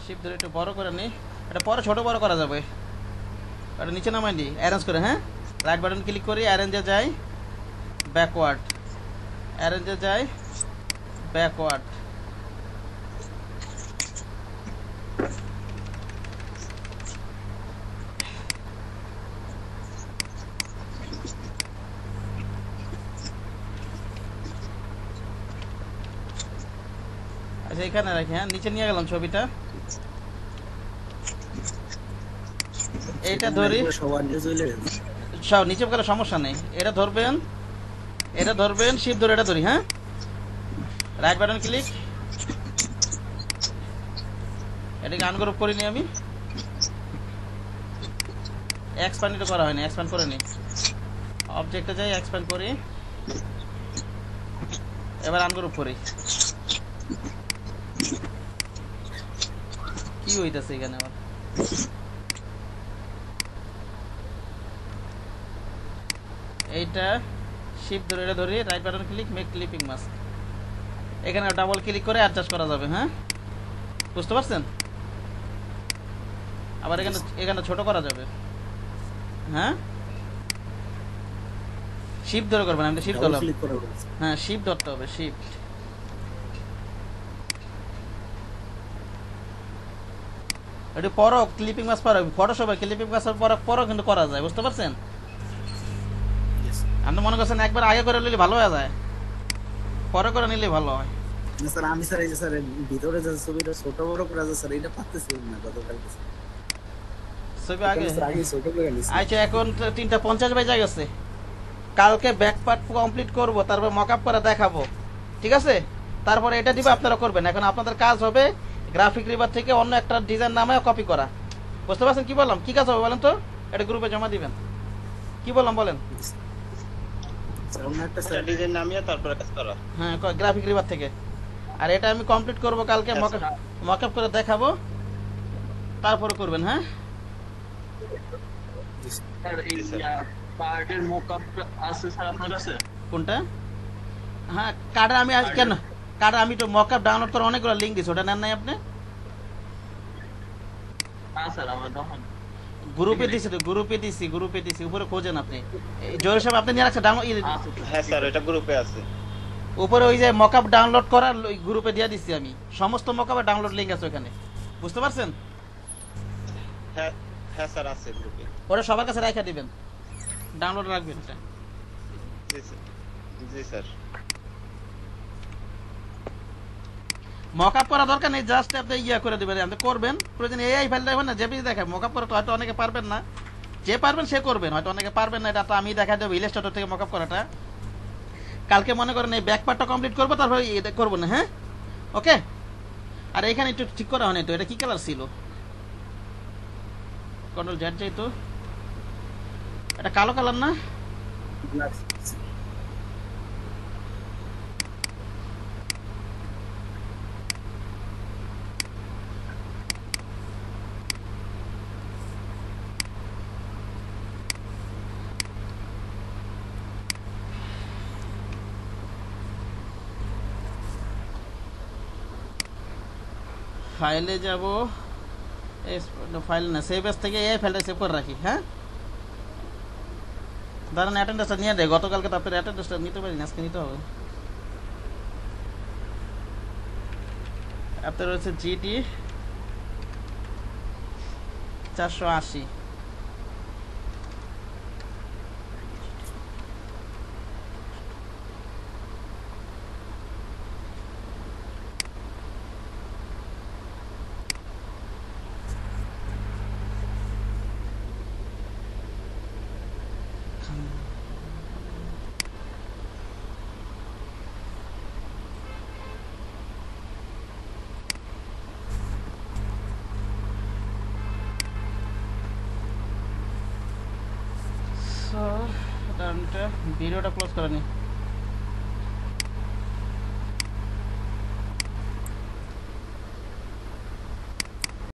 শিপ ধরে একটু বড় করে নিই, এটা পরে ছোট বড় করা যাবে। এটা নিচে নামাই দিই অ্যারেঞ্জ করে। হ্যাঁ রাইট বাটন ক্লিক করি, অ্যারেঞ্জে যাই, ব্যাকওয়ার্ড, অ্যারেঞ্জে যাই, ব্যাকওয়ার্ড। আচ্ছা এখানে রাখি, হ্যাঁ নিচে নিয়ে গেলাম ছবিটা। এইটা ধরি, সবার নিয়ে চলে গেছে। সব নিচে গেলে সমস্যা নেই, এটা ধরবেন, এটা ধরবেন, শিপ ধরে এটা ধরি। হ্যাঁ রাইট বাটন ক্লিক, এটাকে আনগ্রুপ করে নিই আমি। এক্সপ্যান্ড এটা করা হয়নি, এক্সপ্যান্ড করে নিই, অবজেক্টে যাই, এক্সপ্যান্ড করি, এবার আনগ্রুপ করি। কি হইতাছে এখানে আবার? এইটা শিফট ধরে এটা ধরি, right button click, make clipping mask, এখানে ডাবল ক্লিক করে অ্যাডজাস্ট করা যাবে। হ্যাঁ বুঝতে পারছেন? আবার এখানে ছোট করা যাবে। হ্যাঁ শিফট ধরে করবেন, আমি শিফট ধরলাম। ক্লিক করা হয়েছে। হ্যাঁ শিফট ধরতে হবে, শিফট। এটা পরও ক্লিপিং মাস্ক পরও, ফটোশপে ক্লিপিং মাস্ক পরও কিন্তু করা যায়, বুঝতে পারছেন? আপনি মনে করছেন একবার আগে করে নিলে ভালো হয়ে যায়, পরে করে নিলে ভালো হয়। না স্যার আমি স্যার এই যে স্যার ভিতরে যে ছবিটা ছোট বড় করা যায় স্যার, এটা পারতেছি না গতকাল। ছবি আগে আগে ছোট করে নিছি। আচ্ছা এখন 3:50 বেজে গেছে, কালকে ব্যাক পার্ট কমপ্লিট করব, তারপর মকআপ করে দেখাবো, ঠিক আছে? তারপরে এটা দিবে, আপনারা করবেন। এখন আপনাদের কাজ হবে গ্রাফিক রিভার থেকে অন্য একটা ডিজাইন নামে কপি করা, বুঝতে পারছেন? কি বললাম, কি কাজ হবে বলেন তো? এটা গ্রুপে জমা দিবেন, কি বললাম বলেন? স্যার অন্য একটা স্যার এটা ডিজাইন নামিয়ে তারপরে কাজ করা। হ্যাঁ গ্রাফিক রিভার থেকে। আর এটা আমি কমপ্লিট করব কালকে, মকআপ করে দেখাবো, তারপরে করবেন। হ্যাঁ স্যার এই পার্টের মোকআপ আছে স্যার আপনার কাছে? কোনটা? হ্যাঁ কার্ডে আমি কেন, কার্ডে আমি তো মকআপ ডাউনলোড করে অনেকগুলো লিঙ্ক দিছি, ওটা নেন নাই আপনি? না স্যার আমার তখন গ্রুপে দিছি তো, গ্রুপে দিছি, উপরে খোঁজেন আপনি। জয়ের সাহেব আপনি নিয়ে রাখছেন ডাউনলোড, হ্যাঁ স্যার এটা গ্রুপে আছে। উপরে ওই যে মকআপ ডাউনলোড করার গ্রুপে দিয়ে দিছি আমি, সমস্ত মকআপের ডাউনলোড লিঙ্ক আছে ওখানে, বুঝতে পারছেন? হ্যাঁ হ্যাঁ স্যার আছে গ্রুপে। ওটা সবার কাছে রাখা দিবেন, ডাউনলোড রাখবেন ওটা। জি স্যার, জি স্যার। মকআপ করা দরকার নেই, জাস্ট আপনি ইয়া করে দিবেন, আপনি করবেন। প্রয়োজন এআই ফাইল দেখবেন না, জেপিজি দেখেন। মকআপ করে তো হয়তো অনেকে পারবেন না, যে পারবেন সে করবেন, হয়তো অনেকে পারবেন না, এটা তো আমি দেখা দেবো ইলাস্ট্রেটর থেকে মকআপ করাটা। কালকে মনে করেন এই ব্যাক পার্টটা কমপ্লিট করবো, তারপরে এটা করবো না। হ্যাঁ ওকে। আর এখানে একটু ঠিক করা হয়নি তো, এটা কি কালার ছিল? কন্ট্রোল জেড যাই তো, এটা কালো কালার না? ফাইলে যাব, এই ফাইল না সেভ এস থেকে এই ফাইলটা সেভ করে রাখি। হ্যাঁ দাঁড়ান, অ্যাটেন্ডেন্সটা নিয়ে দেয়, গতকালকে তো আপনার অ্যাটেন্ডেন্সটা নিতে পারিনি, আজকে নিতে হবে। আপনার রয়েছে জিডি 480। ভিডিওটা ক্লোজ করে নি।